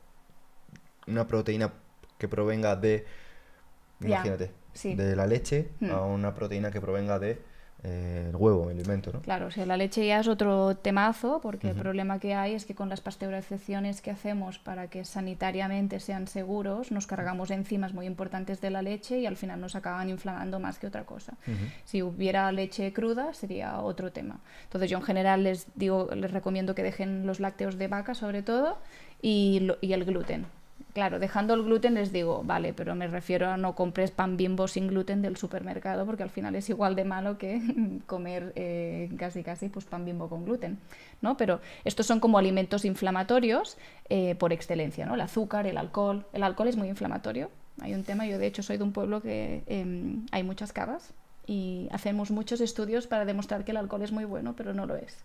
S2: una proteína que provenga de,
S1: Ya,
S2: imagínate,
S1: sí.
S2: de la leche a una proteína que provenga de el huevo, el alimento, ¿no?
S1: Claro, o sea, la leche ya es otro temazo, porque el
S2: Ujú,
S1: problema que hay es que con las pasteurizaciones que hacemos para que sanitariamente sean seguros, nos cargamos enzimas muy importantes de la leche y al final nos acaban inflamando más que otra cosa.
S2: ujú.
S1: Si hubiera leche cruda sería otro tema. Entonces yo en general les digo, les recomiendo que dejen los lácteos de vaca sobre todo y el gluten. Claro, dejando el gluten les digo, vale, pero me refiero a no compres pan Bimbo sin gluten del supermercado porque al final es igual de malo que comer casi pues pan Bimbo con gluten, ¿no? Pero estos son como alimentos inflamatorios por excelencia, ¿no? El azúcar, el alcohol. El alcohol es muy inflamatorio. Hay un tema, yo de hecho soy de un pueblo que hay muchas cavas y hacemos muchos estudios para demostrar que el alcohol es muy bueno, pero no lo es.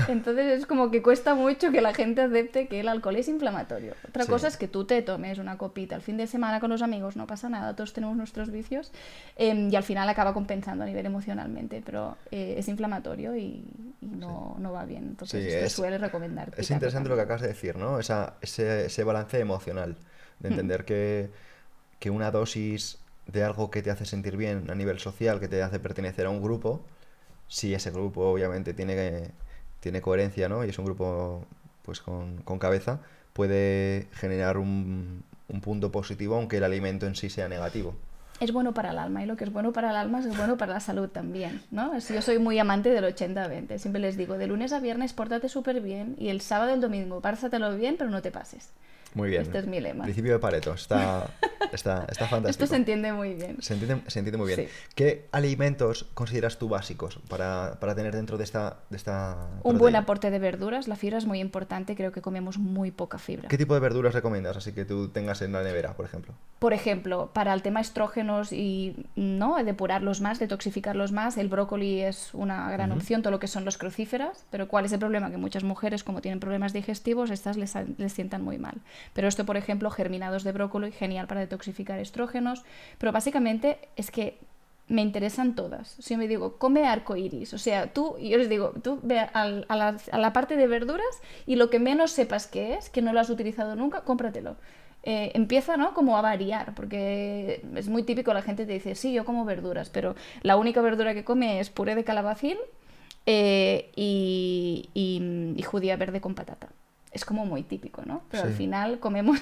S1: Entonces es como que cuesta mucho que la gente acepte que el alcohol es inflamatorio. Otra
S2: Sí,
S1: cosa es que tú te tomes una copita el fin de semana con los amigos, no pasa nada, todos tenemos nuestros vicios y al final acaba compensando a nivel emocionalmente, pero es inflamatorio y
S2: sí.
S1: no va bien.
S2: Sí,
S1: Entonces se suele recomendar
S2: es
S1: quitarlo
S2: interesante lo que
S1: también.
S2: acabas de decir, ¿no? Ese balance emocional, de entender que una dosis de algo que te hace sentir bien a nivel social, que te hace pertenecer a un grupo, si ese grupo obviamente tiene coherencia, ¿no? Y es un grupo pues con cabeza, puede generar un punto positivo aunque el alimento en sí sea negativo.
S1: Es bueno para el alma y lo que es bueno para el alma es bueno para la salud también, ¿no? Yo soy muy amante del 80-20, siempre les digo, de lunes a viernes pórtate súper bien y el sábado y el domingo pásatelo bien pero no te pases.
S2: Muy
S1: Este
S2: bien.
S1: es mi lema.
S2: Principio de Pareto, está
S1: Esto se
S2: fantástico.
S1: entiende muy bien.
S2: Se entiende muy bien.
S1: Sí.
S2: ¿Qué alimentos consideras tú básicos para tener dentro de esta
S1: Un buen
S2: proteína?
S1: aporte de verduras, la fibra es muy importante, creo que comemos muy poca fibra.
S2: ¿Qué tipo de verduras recomiendas? Así que tú tengas en la nevera, por ejemplo.
S1: Por ejemplo, para el tema estrógenos y no depurarlos más, detoxificarlos más, el brócoli es una gran
S2: Ujú.
S1: opción, todo lo que son los crucíferas, pero ¿cuál es el problema? Que muchas mujeres, como tienen problemas digestivos, estas les sientan muy mal. Pero esto, por ejemplo, germinados de brócoli, genial para detoxificar estrógenos, pero básicamente es que me interesan todas. Si yo me digo, come arco iris, o sea, yo les digo, tú ve a la parte de verduras y lo que menos sepas que es, que no lo has utilizado nunca, cómpratelo. Empieza, ¿no? Como a variar, porque es muy típico, la gente te dice, sí, yo como verduras, pero la única verdura que come es puré de calabacín y judía verde con patata. Es como muy típico, ¿no? Pero al
S2: Sí,
S1: final comemos,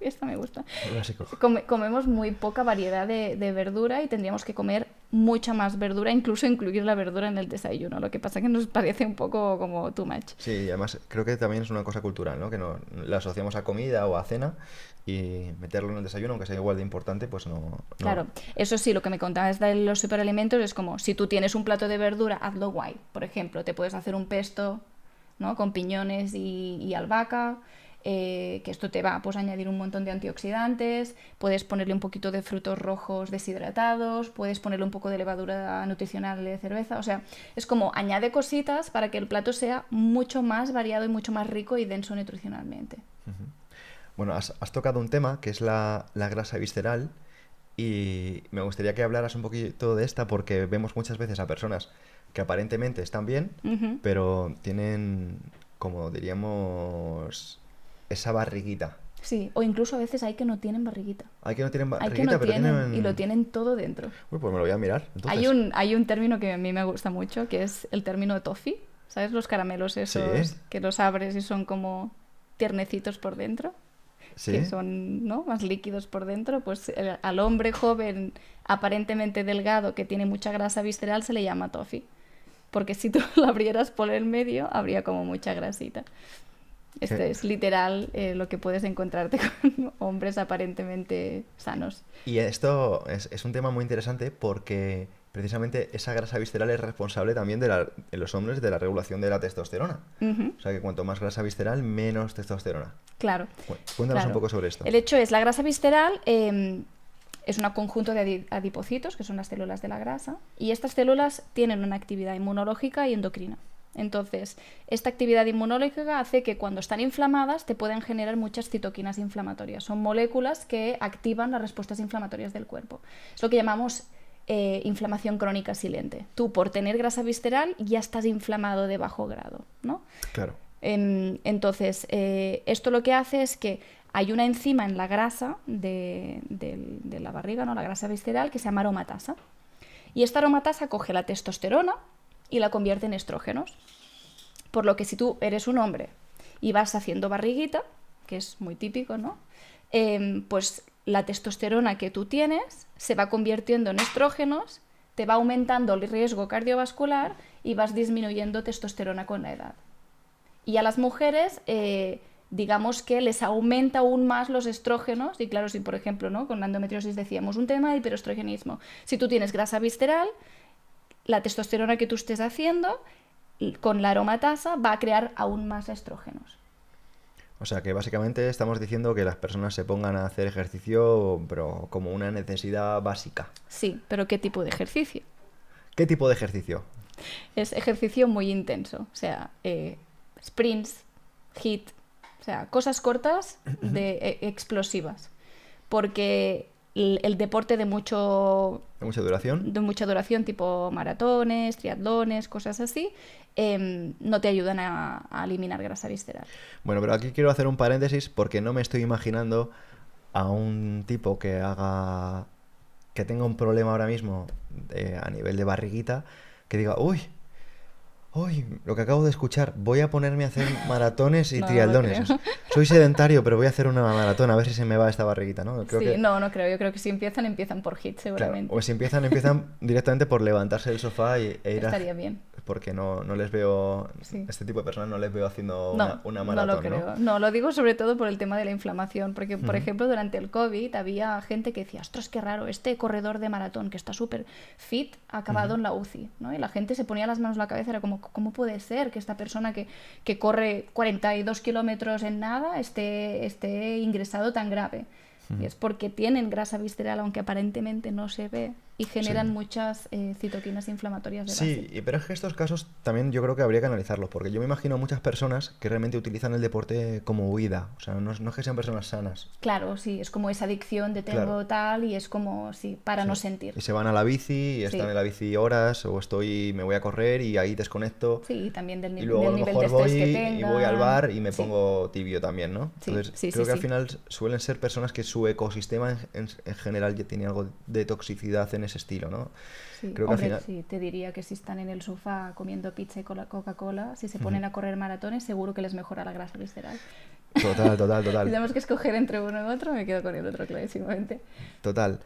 S1: esta me gusta,
S2: básico.
S1: comemos muy poca variedad de verdura y tendríamos que comer mucha más verdura, incluso incluir la verdura en el desayuno. Lo que pasa que nos parece un poco como too much.
S2: Sí, y además creo que también es una cosa cultural, ¿no? Que no la asociamos a comida o a cena y meterlo en el desayuno, aunque sea igual de importante, pues no.
S1: Claro, eso sí, lo que me contabas de los superalimentos es como si tú tienes un plato de verdura, hazlo guay. Por ejemplo, te puedes hacer un pesto, ¿no? Con piñones y albahaca, que esto te va pues, a añadir un montón de antioxidantes, puedes ponerle un poquito de frutos rojos deshidratados, puedes ponerle un poco de levadura nutricional de cerveza, o sea, es como añade cositas para que el plato sea mucho más variado y mucho más rico y denso nutricionalmente.
S2: Bueno, has tocado un tema que es la grasa visceral y me gustaría que hablaras un poquito de esta porque vemos muchas veces a personas que aparentemente están bien,
S1: Ujú.
S2: pero tienen, como diríamos, esa barriguita.
S1: Sí, o incluso a veces hay que no tienen barriguita.
S2: Hay que no tienen
S1: Hay que no
S2: barriguita, pero
S1: tienen y lo
S2: tienen...
S1: tienen todo dentro.
S2: Uy, pues me lo voy a mirar,
S1: Hay
S2: entonces.
S1: un término que a mí me gusta mucho, que es el término de toffee. ¿Sabes? Los caramelos
S2: Sí,
S1: esos que los abres y son como tiernecitos por dentro, que
S2: sí.
S1: son, ¿no? Más líquidos por dentro. Pues al hombre joven, aparentemente delgado, que tiene mucha grasa visceral, se le llama toffee. Porque si tú lo abrieras por el medio, habría como mucha grasita. Esto
S2: Que-
S1: es literal lo que puedes encontrarte con hombres aparentemente sanos.
S2: Y esto es un tema muy interesante porque precisamente esa grasa visceral es responsable también en los hombres de la regulación de la testosterona.
S1: Ujú.
S2: O sea que cuanto más grasa visceral, menos testosterona.
S1: Claro,
S2: Cuéntanos un
S1: claro.
S2: poco sobre esto.
S1: El hecho es, la grasa visceral es un conjunto de adipocitos, que son las células de la grasa, y estas células tienen una actividad inmunológica y endocrina. Entonces, esta actividad inmunológica hace que cuando están inflamadas te puedan generar muchas citoquinas inflamatorias. Son moléculas que activan las respuestas inflamatorias del cuerpo. Es lo que llamamos inflamación crónica silente. Tú, por tener grasa visceral, ya estás inflamado de bajo grado, ¿no?
S2: Claro.
S1: Entonces, esto lo que hace es que hay una enzima en la grasa de la barriga, ¿no? La grasa visceral, que se llama aromatasa. Y esta aromatasa coge la testosterona y la convierte en estrógenos. Por lo que si tú eres un hombre y vas haciendo barriguita, que es muy típico, ¿no? Pues la testosterona que tú tienes se va convirtiendo en estrógenos, te va aumentando el riesgo cardiovascular y vas disminuyendo testosterona con la edad. Y a las mujeres, digamos que les aumenta aún más los estrógenos, y claro, si por ejemplo, ¿no? Con la endometriosis decíamos un tema de hiperestrogenismo. Si tú tienes grasa visceral, la testosterona que tú estés haciendo con la aromatasa va a crear aún más estrógenos.
S2: O sea que básicamente estamos diciendo que las personas se pongan a hacer ejercicio, pero como una necesidad básica.
S1: Sí, pero ¿qué tipo de ejercicio?
S2: ¿Qué tipo de ejercicio?
S1: Es ejercicio muy intenso, o sea, sprints, HIIT, o sea, cosas cortas explosivas, porque el deporte
S2: ¿De mucha duración?
S1: de mucha duración, tipo maratones, triatlones, cosas así, no te ayudan a eliminar grasa visceral.
S2: Bueno, pero aquí quiero hacer un paréntesis porque no me estoy imaginando a un tipo que tenga un problema ahora mismo a nivel de barriguita, que diga, uy, lo que acabo de escuchar, voy a ponerme a hacer maratones y
S1: No, no lo
S2: triatlones.
S1: creo.
S2: Soy sedentario, pero voy a hacer una maratón a ver si se me va esta barriguita, ¿no? Creo
S1: Sí,
S2: que,
S1: no, no creo. Yo creo que si empiezan por HIIT,
S2: claro,
S1: seguramente.
S2: o si empiezan directamente por levantarse del sofá e ir a...
S1: Estaría bien.
S2: Porque no les veo,
S1: Sí.
S2: este tipo de personas no les veo haciendo
S1: No,
S2: una
S1: no lo
S2: maratón, ¿no?
S1: creo. No, lo digo sobre todo por el tema de la inflamación, porque, por
S2: Ujú.
S1: ejemplo, durante el COVID había gente que decía, ostras, qué raro, este corredor de maratón que está súper fit ha acabado en la UCI, ¿no? Y la gente se ponía las manos en la cabeza, era como, ¿cómo puede ser que esta persona que corre 42 kilómetros en nada esté ingresado tan grave? Y es porque tienen grasa visceral, aunque aparentemente no se ve, y
S2: Sí.
S1: generan muchas citoquinas inflamatorias de base.
S2: Sí, pero es que estos casos también yo creo que habría que analizarlos, porque yo me imagino a muchas personas que realmente utilizan el deporte como huida, o sea, no es que sean personas sanas,
S1: Claro, sí, es como esa adicción de
S2: claro,
S1: tengo tal y es como, sí, para no
S2: sí.
S1: sentir.
S2: Y se van a la bici y están
S1: Sí,
S2: en la bici horas, o me voy a correr y ahí desconecto,
S1: sí, y también
S2: y luego a
S1: del
S2: lo
S1: nivel de
S2: mejor voy
S1: estrés que
S2: y voy al
S1: tengan.
S2: bar y me
S1: Sí,
S2: pongo tibio también, ¿no?
S1: sí,
S2: Entonces,
S1: sí, sí,
S2: creo que al
S1: sí.
S2: final suelen ser personas que su ecosistema en general ya tiene algo de toxicidad en ese estilo, ¿no?
S1: Sí,
S2: Creo que al
S1: hombre,
S2: final...
S1: sí, te diría que si están en el sofá comiendo pizza y Coca-Cola, si se
S2: Ujú.
S1: ponen a correr maratones, seguro que les mejora la grasa visceral.
S2: Total, total,
S1: Si
S2: total.
S1: tenemos que escoger entre uno y otro, me quedo con el otro, clarísimamente.
S2: Total.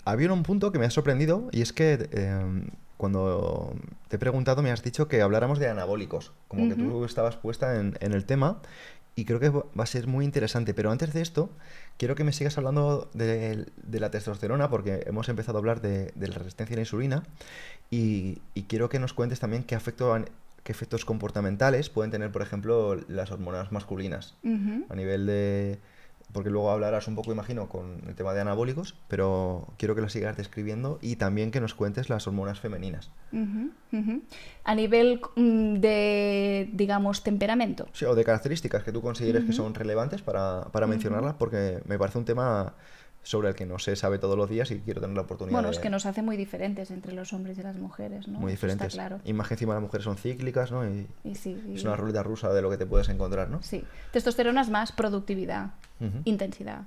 S2: Había un punto que me ha sorprendido y es que cuando te he preguntado me has dicho que habláramos de anabólicos, como que
S1: Ujú,
S2: tú estabas puesta en el tema y creo que va a ser muy interesante. Pero antes de esto, quiero que me sigas hablando de la testosterona porque hemos empezado a hablar de la resistencia a la insulina y quiero que nos cuentes también qué efectos comportamentales pueden tener, por ejemplo, las hormonas masculinas
S1: ujú.
S2: a nivel de... Porque luego hablarás un poco, imagino, con el tema de anabólicos, pero quiero que lo sigas describiendo y también que nos cuentes las hormonas femeninas.
S1: Ujú, ujú. A nivel de, digamos, temperamento.
S2: Sí, o de características que tú consideres que
S1: Ujú,
S2: son relevantes para
S1: ujú.
S2: mencionarlas, porque me parece un tema sobre el que no se sabe todos los días y quiero tener la oportunidad
S1: Bueno, es que
S2: de...
S1: nos hace muy diferentes entre los hombres y las mujeres, ¿no?
S2: Muy
S1: Eso está
S2: diferentes.
S1: claro.
S2: Y más que encima las mujeres son cíclicas, ¿no? Y
S1: Y sí,
S2: es una ruleta rusa de lo que te puedes encontrar, ¿no?
S1: sí. Testosterona es más productividad,
S2: Ujú.
S1: intensidad,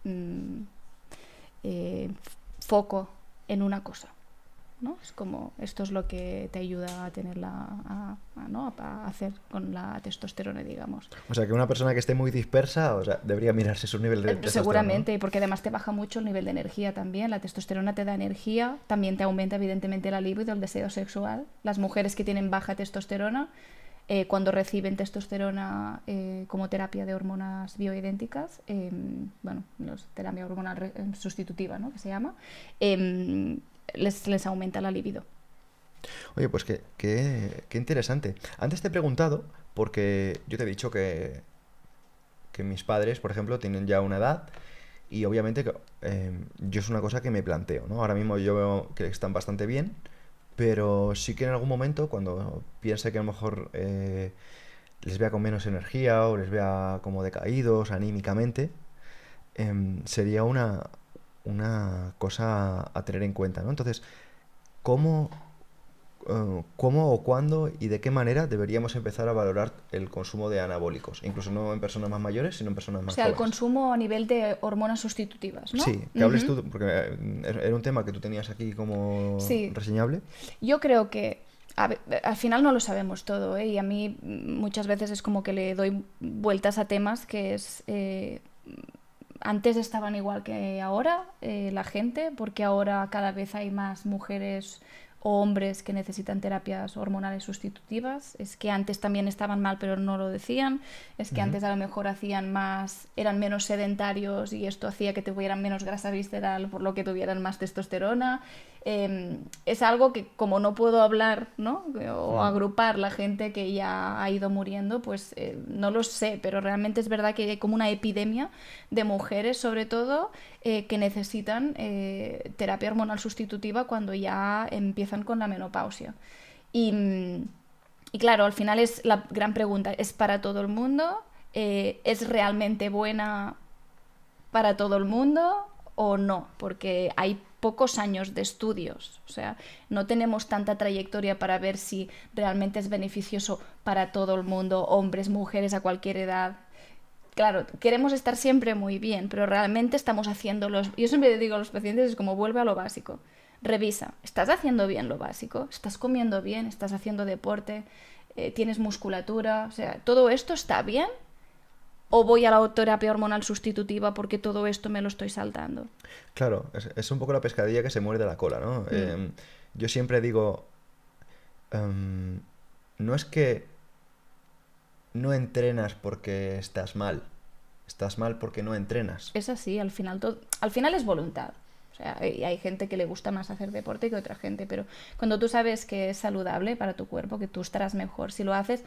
S1: mm, foco en una cosa, ¿no? Es como, esto es lo que te ayuda a tenerla, ¿no? A hacer con la testosterona, digamos.
S2: O sea, que una persona que esté muy dispersa, o sea, debería mirarse sus niveles de testosterona, ¿no?
S1: Seguramente, porque además te baja mucho el nivel de energía también. La testosterona te da energía, también te aumenta evidentemente la libido, el deseo sexual. Las mujeres que tienen baja testosterona, cuando reciben testosterona como terapia de hormonas bioidénticas, bueno, terapia hormonal sustitutiva, ¿no? Que se llama, les aumenta la libido.
S2: Oye, pues qué interesante. Antes te he preguntado, porque yo te he dicho que mis padres, por ejemplo, tienen ya una edad y obviamente yo es una cosa que me planteo, ¿no? Ahora mismo yo veo que están bastante bien, pero sí que en algún momento, cuando piense que a lo mejor les vea con menos energía o les vea como decaídos anímicamente, sería una cosa a tener en cuenta, ¿no? Entonces, ¿cómo, cómo o cuándo y de qué manera deberíamos empezar a valorar el consumo de anabólicos, incluso no en personas más mayores, sino en personas
S1: O
S2: más
S1: sea, el
S2: jóvenes.
S1: consumo a nivel de hormonas sustitutivas, ¿no?
S2: Sí, que hables tú, porque era un tema que tú tenías aquí como
S1: Sí,
S2: reseñable.
S1: yo creo que al final no lo sabemos todo, ¿eh? Y a mí muchas veces es como que le doy vueltas a temas que es... antes estaban igual que ahora la gente, porque ahora cada vez hay más mujeres o hombres que necesitan terapias hormonales sustitutivas. Es que antes también estaban mal, pero no lo decían. Es que antes a lo mejor hacían más, eran menos sedentarios y esto hacía que tuvieran menos grasa visceral, por lo que tuvieran más testosterona. Es algo que como no puedo hablar, ¿no? O agrupar la gente que ya ha ido muriendo, pues no lo sé, pero realmente es verdad que hay como una epidemia de mujeres, sobre todo, que necesitan terapia hormonal sustitutiva cuando ya empiezan con la menopausia. Y claro, al final es la gran pregunta, ¿es para todo el mundo? ¿Es realmente buena para todo el mundo o no? Porque hay pocos años de estudios, o sea, no tenemos tanta trayectoria para ver si realmente es beneficioso para todo el mundo, hombres, mujeres, a cualquier edad. Claro, queremos estar siempre muy bien, pero realmente estamos haciendo los... Yo siempre digo a los pacientes, es como vuelve a lo básico. Revisa, ¿estás haciendo bien lo básico? ¿Estás comiendo bien? ¿Estás haciendo deporte? ¿Tienes musculatura? O sea, ¿todo esto está bien? ¿O voy a la terapia hormonal sustitutiva porque todo esto me lo estoy saltando?
S2: Claro, es un poco la pescadilla que se muerde la cola, ¿no? Yo siempre digo, no es que no entrenas porque estás mal porque no entrenas.
S1: Es así, al final, al final es voluntad. O sea, hay gente que le gusta más hacer deporte que otra gente, pero cuando tú sabes que es saludable para tu cuerpo, que tú estarás mejor si lo haces,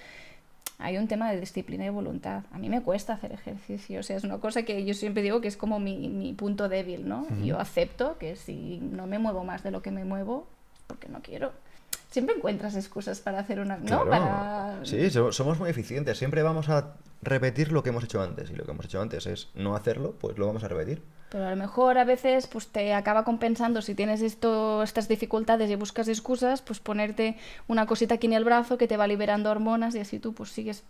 S1: hay un tema de disciplina y voluntad. A mí me cuesta hacer ejercicio, o sea, es una cosa que yo siempre digo que es como mi punto débil, ¿no? Yo acepto que si no me muevo más de lo que me muevo, es porque no quiero. Siempre encuentras excusas para hacer una... ¿no?
S2: Claro,
S1: Para...
S2: sí, somos muy eficientes. Siempre vamos a repetir lo que hemos hecho antes. Y lo que hemos hecho antes es no hacerlo, pues lo vamos a repetir.
S1: Pero a lo mejor a veces pues te acaba compensando si tienes estas dificultades y buscas excusas, pues ponerte una cosita aquí en el brazo que te va liberando hormonas y así tú pues sigues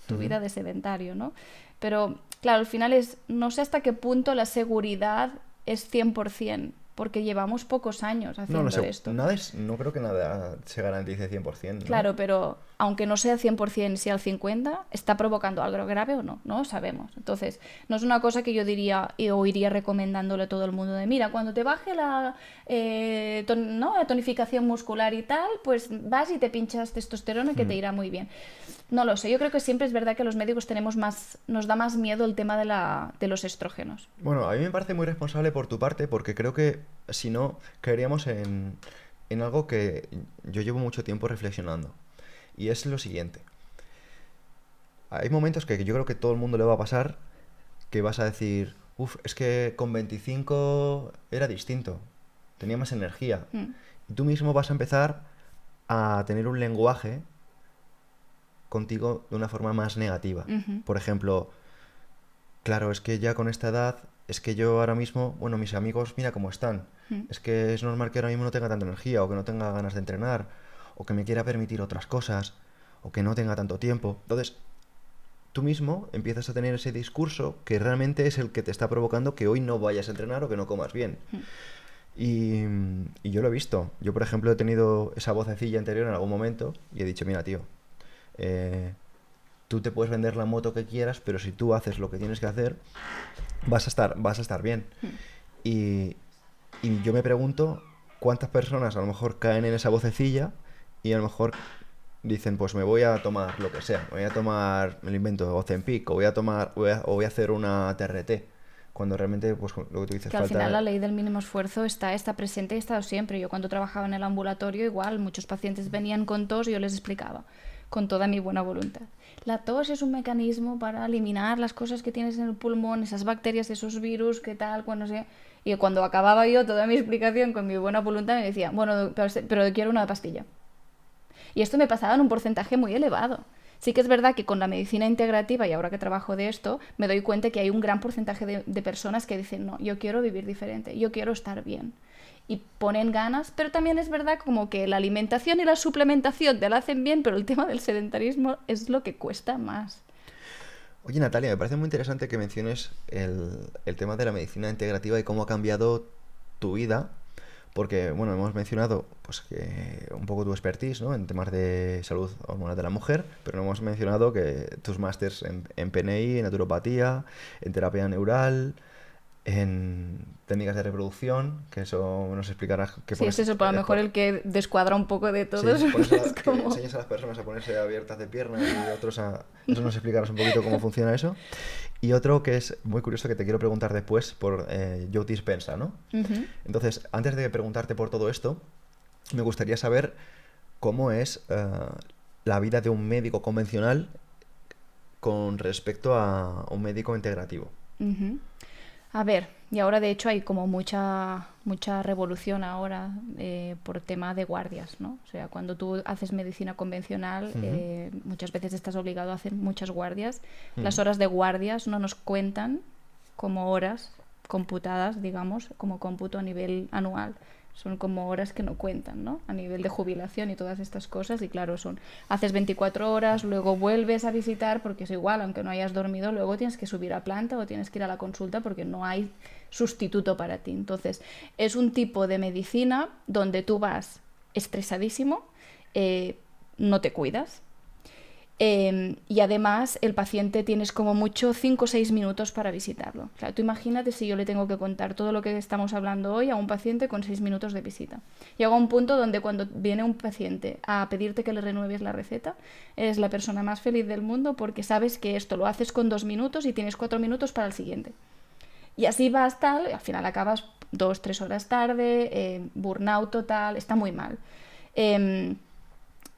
S1: tu vida de sedentario, ¿no? Pero claro, al final es, no sé hasta qué punto la seguridad es 100%, porque llevamos pocos años haciendo esto.
S2: No creo que nada se garantice 100%, ¿no?
S1: Claro, pero aunque no sea 100%, sea al 50%, ¿está provocando algo grave o no? No lo sabemos. Entonces, no es una cosa que yo diría o iría recomendándole a todo el mundo de, mira, cuando te baje la tonificación muscular y tal, pues vas y te pinchas testosterona que te irá muy bien. No lo sé, yo creo que siempre es verdad que los médicos nos da más miedo el tema de los estrógenos.
S2: Bueno, a mí me parece muy responsable por tu parte porque creo que si no, caeríamos en algo que yo llevo mucho tiempo reflexionando. Y es lo siguiente. Hay momentos que yo creo que todo el mundo le va a pasar que vas a decir, uff, es que con 25 era distinto, tenía más energía. Y tú mismo vas a empezar a tener un lenguaje contigo de una forma más negativa. Por ejemplo, claro, es que ya con esta edad, es que yo ahora mismo, bueno, mis amigos, mira cómo están. Es que es normal que ahora mismo no tenga tanta energía, o que no tenga ganas de entrenar, o que me quiera permitir otras cosas, o que no tenga tanto tiempo. Entonces, tú mismo empiezas a tener ese discurso que realmente es el que te está provocando que hoy no vayas a entrenar o que no comas bien. Y yo lo he visto. Yo, por ejemplo, he tenido esa vocecilla interior en algún momento y he dicho, mira, tío, tú te puedes vender la moto que quieras, pero si tú haces lo que tienes que hacer, vas a estar bien. Y yo me pregunto cuántas personas a lo mejor caen en esa vocecilla y a lo mejor dicen, pues me voy a tomar lo que sea, me voy a tomar, me lo invento, Ozempic, o voy a hacer una TRT, cuando realmente, pues lo que tú dices,
S1: que al final la ley del mínimo esfuerzo está presente y ha estado siempre. Yo cuando trabajaba en el ambulatorio, igual, muchos pacientes venían con tos y yo les explicaba, con toda mi buena voluntad. La tos es un mecanismo para eliminar las cosas que tienes en el pulmón, esas bacterias, esos virus, qué tal, cuando sé... Y cuando acababa yo toda mi explicación con mi buena voluntad, me decía, bueno, pero quiero una pastilla. Y esto me pasaba en un porcentaje muy elevado. Sí que es verdad que con la medicina integrativa, y ahora que trabajo de esto, me doy cuenta que hay un gran porcentaje de personas que dicen, no, yo quiero vivir diferente, yo quiero estar bien. Y ponen ganas, pero también es verdad como que la alimentación y la suplementación te la hacen bien, pero el tema del sedentarismo es lo que cuesta más.
S2: Oye, Natalia, me parece muy interesante que menciones el tema de la medicina integrativa y cómo ha cambiado tu vida, porque, bueno, hemos mencionado pues que un poco tu expertise, ¿no? En temas de salud hormonal de la mujer, pero no hemos mencionado que tus másters en PNI, en naturopatía, en terapia neural, en técnicas de reproducción, que eso nos explicarás que
S1: Sí, es
S2: pones...
S1: eso, para lo mejor el que descuadra un poco de todo.
S2: Sí,
S1: Es
S2: que
S1: como...
S2: enseñas a las personas a ponerse abiertas de piernas y otros a... Eso nos explicarás un poquito cómo funciona eso. Y otro que es muy curioso que te quiero preguntar después por Joe Dispenza, ¿no?
S1: Ujú.
S2: Entonces, antes de preguntarte por todo esto, me gustaría saber cómo es la vida de un médico convencional con respecto a un médico integrativo.
S1: Ujú. A ver, y ahora de hecho hay como mucha revolución ahora por tema de guardias, ¿no? O sea, cuando tú haces medicina convencional,
S2: Ujú,
S1: muchas veces estás obligado a hacer muchas guardias. Las
S2: ujú.
S1: horas de guardias no nos cuentan como horas computadas, digamos, como cómputo a nivel anual. Son como horas que no cuentan, ¿no? A nivel de jubilación y todas estas cosas. Y claro, haces 24 horas, luego vuelves a visitar, porque es igual, aunque no hayas dormido, luego tienes que subir a planta o tienes que ir a la consulta porque no hay sustituto para ti. Entonces, es un tipo de medicina donde tú vas estresadísimo, eh, no te cuidas, y además el paciente tienes como mucho 5 o 6 minutos para visitarlo. O sea, tú imagínate si yo le tengo que contar todo lo que estamos hablando hoy a un paciente con 6 minutos de visita. Llega un punto donde cuando viene un paciente a pedirte que le renueves la receta, eres la persona más feliz del mundo porque sabes que esto lo haces con 2 minutos y tienes 4 minutos para el siguiente. Y así vas tal, al final acabas 2 3 horas tarde, burnout total, está muy mal. Eh,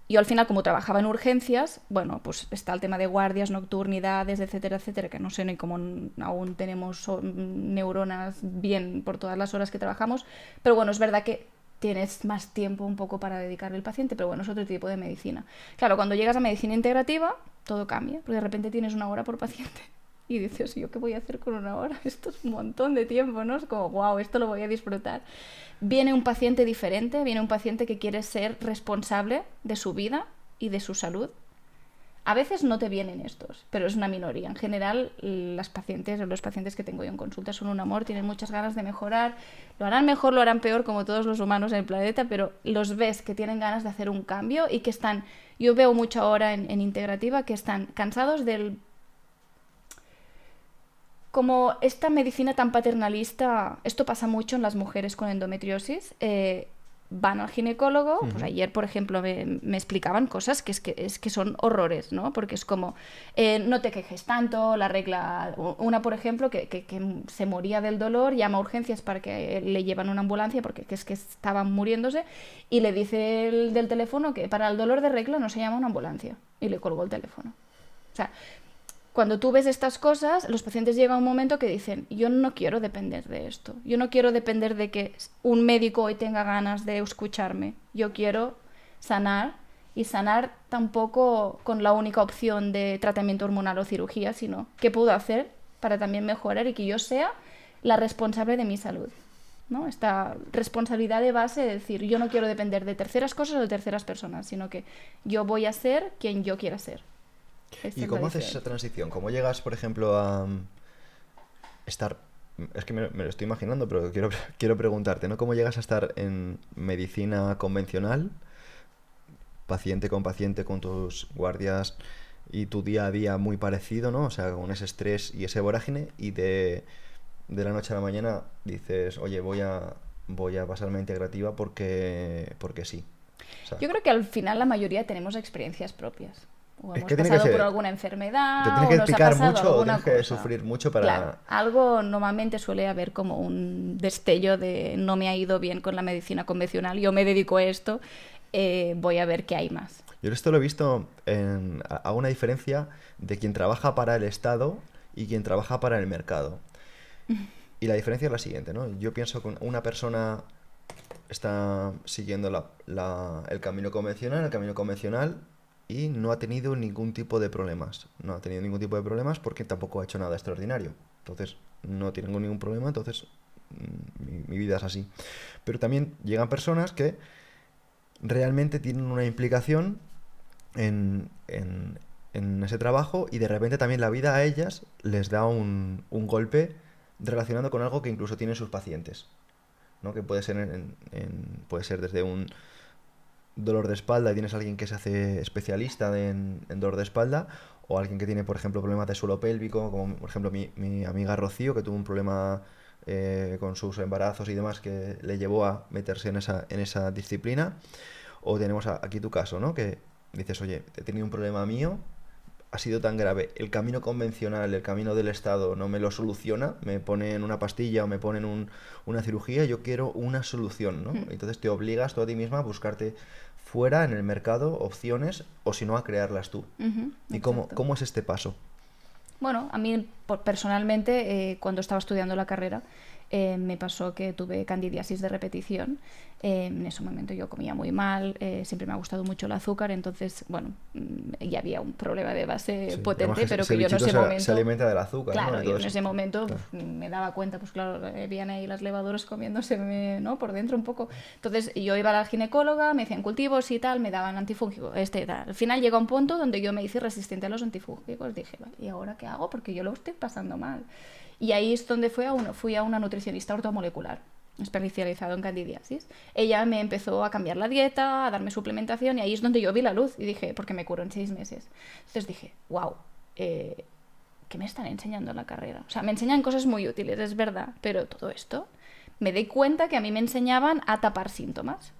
S1: yo al final, como trabajaba en urgencias, bueno, pues está el tema de guardias, nocturnidades, etcétera, etcétera, que no sé ni cómo aún tenemos neuronas bien por todas las horas que trabajamos, pero bueno, es verdad que tienes más tiempo un poco para dedicarle al paciente, pero bueno, es otro tipo de medicina. Claro, cuando llegas a medicina integrativa, todo cambia, porque de repente tienes 1 hora por paciente. Y dices, ¿yo qué voy a hacer con 1 hora? Esto es un montón de tiempo, ¿no? Es como, wow, esto lo voy a disfrutar. Viene un paciente diferente, viene un paciente que quiere ser responsable de su vida y de su salud. A veces no te vienen estos, pero es una minoría. En general, los pacientes que tengo yo en consulta son un amor, tienen muchas ganas de mejorar. Lo harán mejor, lo harán peor, como todos los humanos en el planeta, pero los ves que tienen ganas de hacer un cambio y que están... Yo veo mucho ahora en integrativa que están cansados del como esta medicina tan paternalista, esto pasa mucho en las mujeres con endometriosis, van al ginecólogo, pues
S2: Ujú.
S1: ayer, por ejemplo, me explicaban cosas que son horrores, ¿no? Porque es como, no te quejes tanto, la regla, una, por ejemplo, que se moría del dolor, llama a urgencias para que le llevan una ambulancia porque es que estaban muriéndose, y le dice el del teléfono que para el dolor de regla no se llama una ambulancia, y le colgó el teléfono. O sea, cuando tú ves estas cosas, los pacientes llegan a un momento que dicen, yo no quiero depender de esto, yo no quiero depender de que un médico hoy tenga ganas de escucharme, yo quiero sanar y sanar tampoco con la única opción de tratamiento hormonal o cirugía, sino qué puedo hacer para también mejorar y que yo sea la responsable de mi salud. ¿No? Esta responsabilidad de base de decir, yo no quiero depender de terceras cosas o de terceras personas, sino que yo voy a ser quien yo quiera ser. Esta
S2: ¿Y
S1: es la
S2: cómo haces esa
S1: diferencia.
S2: transición? ¿Cómo llegas, por ejemplo, a estar... Es que me lo estoy imaginando, pero quiero preguntarte, ¿no? ¿Cómo llegas a estar en medicina convencional, paciente con tus guardias y tu día a día muy parecido, ¿no? O sea, con ese estrés y ese vorágine y de la noche a la mañana dices, oye, voy a pasarme a integrativa porque sí. O sea,
S1: Yo creo que al final la mayoría tenemos experiencias propias. O
S2: es
S1: hemos
S2: que tiene que
S1: pasado por
S2: ser...
S1: alguna
S2: Te
S1: enfermedad
S2: tienes
S1: o
S2: que
S1: nos ha
S2: picar
S1: pasado
S2: mucho o
S1: alguna
S2: tienes que
S1: cosa.
S2: sufrir mucho
S1: Claro,
S2: para...
S1: algo normalmente suele haber como un destello de no me ha ido bien con la medicina convencional, yo me dedico a esto, voy a ver qué hay más.
S2: Yo esto lo he visto a una diferencia de quien trabaja para el Estado y quien trabaja para el mercado. Y la diferencia es la siguiente, ¿no? Yo pienso que una persona está siguiendo el camino convencional y no ha tenido ningún tipo de problemas. No ha tenido ningún tipo de problemas porque tampoco ha hecho nada extraordinario. Entonces, no tiene ningún problema, entonces mi vida es así. Pero también llegan personas que realmente tienen una implicación en ese trabajo y de repente también la vida a ellas les da un golpe relacionado con algo que incluso tienen sus pacientes, ¿no? Que puede ser, puede ser desde un dolor de espalda y tienes a alguien que se hace especialista en dolor de espalda, o alguien que tiene, por ejemplo, problemas de suelo pélvico, como por ejemplo mi amiga Rocío, que tuvo un problema con sus embarazos y demás que le llevó a meterse en esa disciplina. O tenemos aquí tu caso, ¿no? Que dices, oye, he tenido un problema mío, ha sido tan grave, el camino convencional, el camino del Estado no me lo soluciona, me ponen una pastilla o me ponen una cirugía, yo quiero una solución, ¿no? Entonces te obligas tú a ti misma a buscarte fuera en el mercado opciones o si no a crearlas tú. ¿Y cómo es este paso?
S1: Bueno, a mí personalmente, cuando estaba estudiando la carrera, me pasó que tuve candidiasis de repetición. En ese momento yo comía muy mal, siempre me ha gustado mucho el azúcar, entonces, bueno, ya había un problema de base potente, pero que yo en ese momento...
S2: se alimenta del azúcar,
S1: claro,
S2: ¿no?
S1: yo en ese momento me daba cuenta, pues claro, veían ahí las levaduras comiéndose, ¿no? Por dentro un poco. Entonces yo iba a la ginecóloga, me hacían cultivos y tal, me daban antifúngicos, tal. Al final llegó un punto donde yo me hice resistente a los antifúngicos. Dije, vale, ¿y ahora qué hago? Porque yo lo estoy pasando mal. Y ahí es donde fui a una nutricionista ortomolecular, especializado en candidiasis. Ella me empezó a cambiar la dieta, a darme suplementación, y ahí es donde yo vi la luz y dije, porque me curó en 6 meses. Entonces dije, wow, ¿qué me están enseñando en la carrera? O sea, me enseñan cosas muy útiles, es verdad, pero todo esto me di cuenta que a mí me enseñaban a tapar síntomas.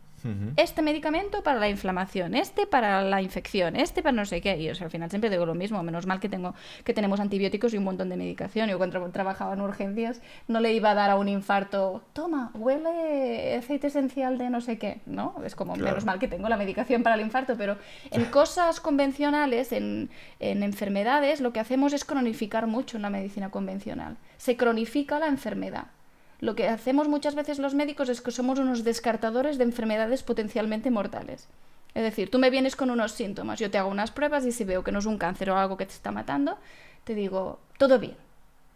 S1: Este medicamento para la inflamación, este para la infección, este para no sé qué. Y o sea, al final siempre digo lo mismo, menos mal que tenemos antibióticos y un montón de medicación. Yo cuando trabajaba en urgencias no le iba a dar a un infarto, toma, huele aceite esencial de no sé qué, ¿no? Es como, claro, menos mal que tengo la medicación para el infarto, pero en cosas convencionales, en enfermedades, lo que hacemos es cronificar mucho en la medicina convencional. Se cronifica la enfermedad. Lo que hacemos muchas veces los médicos es que somos unos descartadores de enfermedades potencialmente mortales. Es decir, tú me vienes con unos síntomas, yo te hago unas pruebas y si veo que no es un cáncer o algo que te está matando, te digo, todo bien.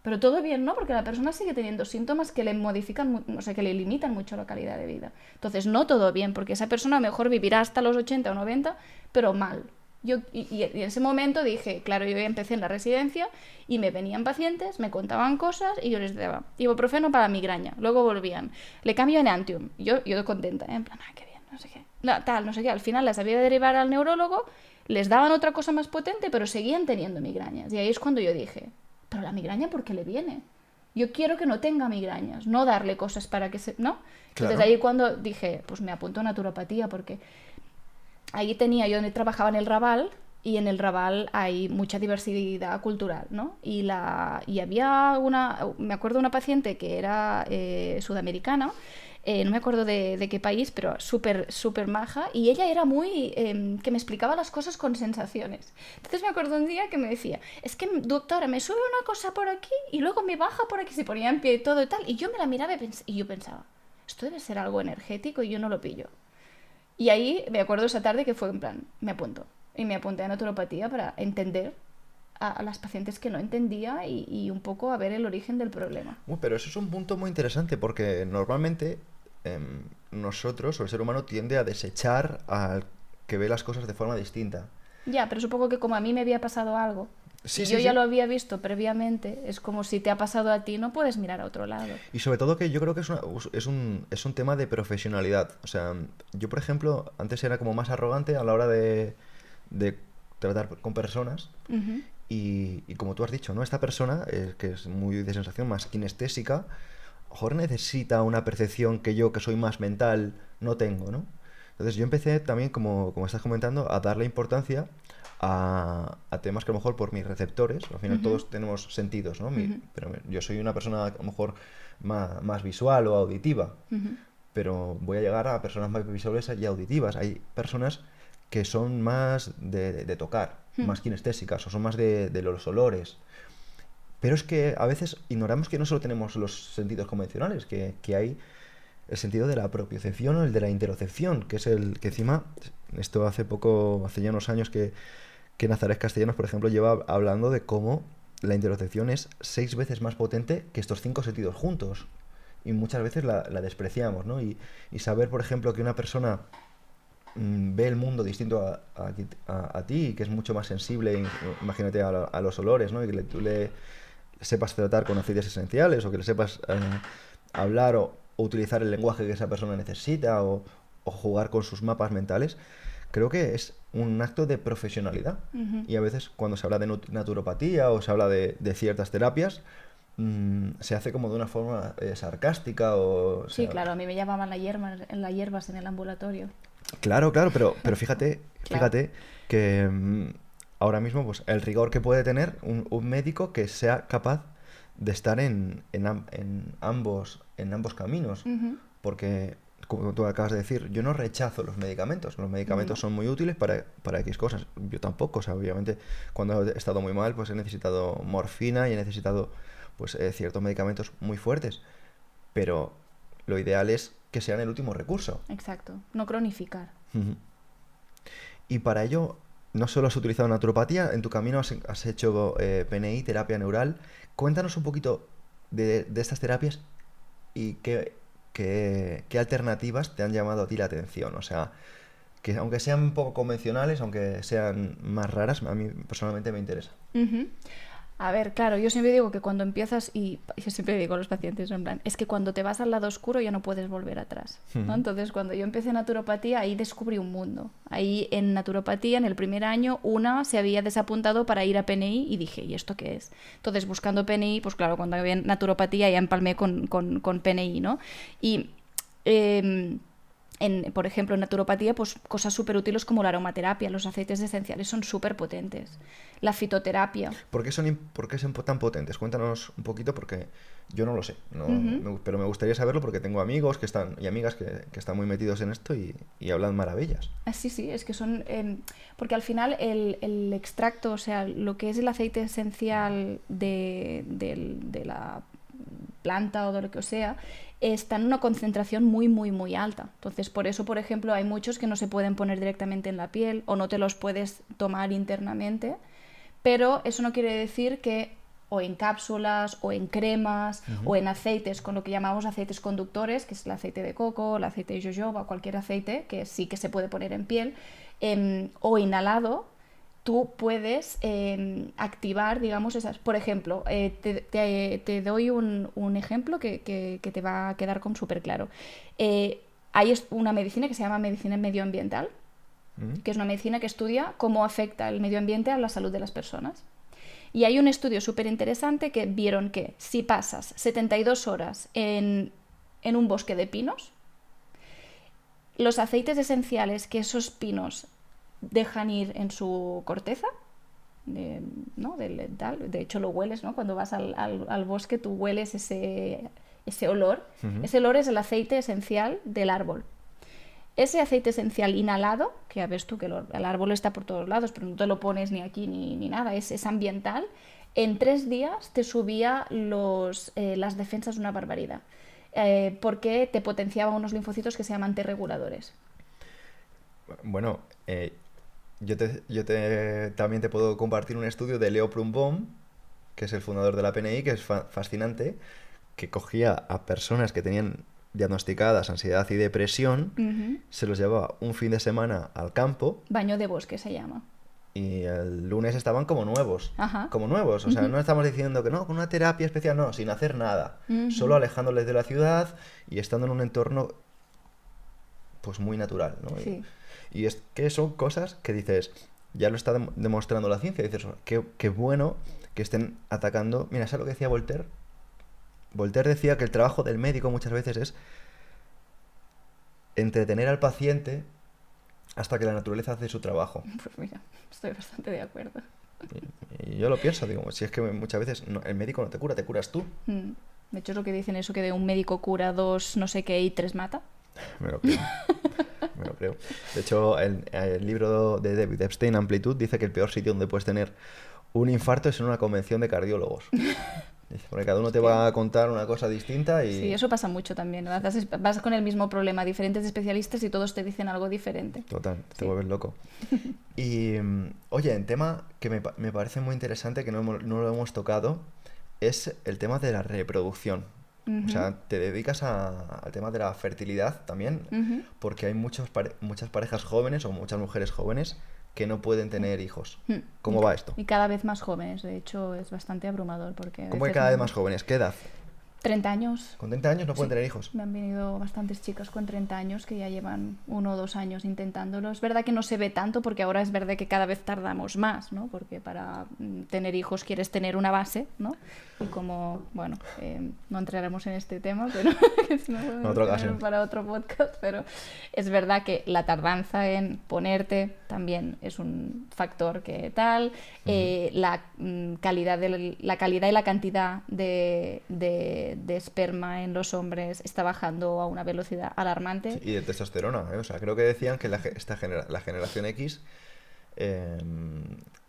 S1: Pero todo bien, ¿no? Porque la persona sigue teniendo síntomas que le modifican, o sea, que le limitan mucho la calidad de vida. Entonces, no todo bien, porque esa persona a lo mejor vivirá hasta los 80 o 90, pero mal. Y en ese momento dije, claro, yo ya empecé en la residencia y me venían pacientes, me contaban cosas y yo les daba ibuprofeno para migraña, luego volvían, le cambio Enantium, yo contenta, en plan, qué bien, no sé qué, no sé qué, al final las había de derivar al neurólogo, les daban otra cosa más potente, pero seguían teniendo migrañas, y ahí es cuando yo dije, pero la migraña, ¿por qué le viene? Yo quiero que no tenga migrañas, no darle cosas para que se... ¿no? Entonces claro, ahí cuando dije, pues me apunto a naturopatía, porque ahí yo trabajaba en el Raval, y en el Raval hay mucha diversidad cultural, ¿no? Y había me acuerdo una paciente que era sudamericana, no me acuerdo de qué país, pero súper maja, y ella era muy... que me explicaba las cosas con sensaciones. Entonces me acuerdo un día que me decía, es que doctora, me sube una cosa por aquí y luego me baja por aquí, se ponía en pie y todo y tal, y yo me la miraba y yo pensaba, esto debe ser algo energético y yo no lo pillo. Y ahí me acuerdo esa tarde que fue en plan, me apunto. Y me apunté a naturopatía para entender a las pacientes que no entendía y un poco a ver el origen del problema.
S2: Pero eso es un punto muy interesante porque normalmente nosotros, o el ser humano, tiende a desechar al que ve las cosas de forma distinta.
S1: Ya, pero supongo que como a mí me había pasado algo,
S2: sí,
S1: y
S2: sí,
S1: yo ya
S2: sí.
S1: lo había visto previamente, es como si te ha pasado a ti, no puedes mirar a otro lado.
S2: Y sobre todo que yo creo que es un tema de profesionalidad. O sea, yo por ejemplo, antes era como más arrogante a la hora de tratar con personas. Y como tú has dicho, ¿no? Esta persona, que es muy de sensación más kinestésica, a lo mejor necesita una percepción que yo, que soy más mental, no tengo, ¿no? Entonces yo empecé también, como estás comentando, a darle importancia a temas que a lo mejor por mis receptores, al final todos tenemos sentidos, ¿no? Pero yo soy una persona a lo mejor más visual o auditiva, pero voy a llegar a personas más visuales y auditivas. Hay personas que son más de tocar, más kinestésicas, o son más de los olores. Pero es que a veces ignoramos que no solo tenemos los sentidos convencionales, que hay el sentido de la propiocepción o el de la interocepción, que es el que encima, esto hace poco, hace ya unos años que Nazaret Castellanos, por ejemplo, lleva hablando de cómo la interocepción es 6 veces más potente que estos 5 sentidos juntos. Y muchas veces la despreciamos, ¿no? Y saber, por ejemplo, que una persona ve el mundo distinto a ti, que es mucho más sensible, imagínate, a los olores, ¿no? Y que tú le sepas tratar con aceites esenciales o que le sepas hablar o utilizar el lenguaje que esa persona necesita o jugar con sus mapas mentales, creo que es un acto de profesionalidad. Y a veces cuando se habla de naturopatía o se habla de ciertas terapias, se hace como de una forma sarcástica o
S1: Sí,
S2: sea,
S1: claro, a mí me llamaban las hierbas en el ambulatorio.
S2: claro, claro, pero fíjate,
S1: Claro.
S2: fíjate que ahora mismo pues el rigor que puede tener un médico que sea capaz de estar en ambos caminos.
S1: Ujú.
S2: Porque, como tú acabas de decir, yo no rechazo los medicamentos. Los medicamentos
S1: No.
S2: son muy útiles para X cosas. Yo tampoco, o sea, obviamente cuando he estado muy mal, pues he necesitado morfina y he necesitado pues ciertos medicamentos muy fuertes. Pero lo ideal es que sean el último recurso.
S1: Exacto. No cronificar.
S2: Ujú. Y para ello, no solo has utilizado naturopatía, en tu camino has hecho PNI, terapia neural. Cuéntanos un poquito de estas terapias y qué alternativas te han llamado a ti la atención. O sea, que aunque sean un poco convencionales, aunque sean más raras, a mí personalmente me interesa.
S1: Ujú. A ver, claro, yo siempre digo que cuando empiezas, y yo siempre digo a los pacientes, en plan, es que cuando te vas al lado oscuro ya no puedes volver atrás, ¿no?
S2: Ujú.
S1: Entonces, cuando yo empecé naturopatía, ahí descubrí un mundo. Ahí en naturopatía, en el primer año, una se había desapuntado para ir a PNI y dije, ¿y esto qué es? Entonces, buscando PNI, pues claro, cuando había naturopatía ya empalmé con PNI, ¿no? Y... em, por ejemplo, en naturopatía, pues cosas súper útiles como la aromaterapia, los aceites esenciales son súper potentes. La fitoterapia.
S2: ¿Por qué son tan potentes? Cuéntanos un poquito porque yo no lo sé.
S1: Ujú.
S2: Pero me gustaría saberlo porque tengo amigos que están y amigas que están muy metidos en esto y hablan maravillas.
S1: Sí, sí, es que son... porque al final el extracto, o sea, lo que es el aceite esencial de la planta o de lo que sea, está en una concentración muy, muy, muy alta. Entonces, por eso, por ejemplo, hay muchos que no se pueden poner directamente en la piel o no te los puedes tomar internamente, pero eso no quiere decir que o en cápsulas, o en cremas,
S2: Ujú.
S1: o en aceites, con lo que llamamos aceites conductores, que es el aceite de coco, el aceite de jojoba, cualquier aceite que sí que se puede poner en piel, o inhalado, tú puedes activar, digamos, esas. Por ejemplo, te doy un ejemplo que te va a quedar como súper claro. Hay una medicina que se llama medicina medioambiental,
S2: Ujú.
S1: que es una medicina que estudia cómo afecta el medio ambiente a la salud de las personas. Y hay un estudio súper interesante que vieron que si pasas 72 horas en un bosque de pinos, los aceites esenciales que esos pinos dejan ir en su corteza, ¿no? De hecho lo hueles, ¿no? Cuando vas al bosque tú hueles ese olor.
S2: Ujú.
S1: Ese olor es el aceite esencial del árbol. Ese aceite esencial inhalado, que ya ves tú que el árbol está por todos lados, pero no te lo pones ni aquí ni nada, es ambiental, en 3 días te subía las defensas una barbaridad, porque te potenciaba unos linfocitos que se llaman T reguladores.
S2: Bueno, también te puedo compartir un estudio de Leo Prumbom, que es el fundador de la PNI, que es fascinante, que cogía a personas que tenían diagnosticadas ansiedad y depresión,
S1: Ujú.
S2: se los llevaba un fin de semana al campo
S1: Baño de bosque se llama.
S2: y el lunes estaban como nuevos.
S1: Ajá.
S2: Como nuevos. O sea,
S1: Ujú.
S2: no estamos diciendo que no, con una terapia especial, no, sin hacer nada. Solo
S1: Ujú.
S2: alejándoles de la ciudad y estando en un entorno pues muy natural, ¿no?
S1: Sí.
S2: Y es que son cosas que dices, ya lo está demostrando la ciencia, dices, qué bueno que estén atacando. Mira, ¿sabes lo que decía Voltaire? Voltaire decía que el trabajo del médico muchas veces es entretener al paciente hasta que la naturaleza hace su trabajo.
S1: Pues mira, estoy bastante de acuerdo.
S2: Y yo lo pienso, digo, si es que muchas veces el médico no te cura, te curas tú.
S1: Mm. De hecho es lo que dicen eso que de un médico cura dos no sé qué y tres mata.
S2: Me lo creo, me lo creo. De hecho, el libro de David Epstein, Amplitud, dice que el peor sitio donde puedes tener un infarto es en una convención de cardiólogos. Porque cada uno te va a contar una cosa distinta
S1: Sí,
S2: y...
S1: eso pasa mucho también. Vas con el mismo problema a diferentes especialistas y todos te dicen algo diferente.
S2: Total, te
S1: Sí.
S2: vuelves loco. Y, oye, en tema que me parece muy interesante, que no lo hemos tocado, es el tema de la reproducción. O
S1: Ujú,
S2: sea, te dedicas al tema de la fertilidad también,
S1: ujú.
S2: porque hay muchas parejas jóvenes o muchas mujeres jóvenes que no pueden
S1: Sí.
S2: tener hijos.
S1: Mm.
S2: ¿Cómo va esto?
S1: Y cada vez más jóvenes, de hecho es bastante abrumador porque a
S2: ¿Cómo que
S1: veces
S2: cada vez
S1: no...
S2: más jóvenes? ¿Qué edad?
S1: 30 años.
S2: ¿Con 30 años no pueden
S1: Sí,
S2: tener hijos?
S1: me han venido bastantes chicas con 30 años que ya llevan 1 o 2 años intentándolo. Es verdad que no se ve tanto porque ahora es verdad que cada vez tardamos más, ¿no? Porque para tener hijos quieres tener una base, ¿no? Y como, bueno, no entraremos en este tema, pero que si no
S2: En
S1: podemos
S2: otra
S1: tener
S2: ocasión.
S1: para otro podcast, pero es verdad que la tardanza en ponerte también es un factor que tal,
S2: Ujú.
S1: la calidad y la cantidad de esperma en los hombres está bajando a una velocidad
S2: Sí,
S1: alarmante.
S2: y de testosterona, ¿eh? O sea, creo que decían que la generación X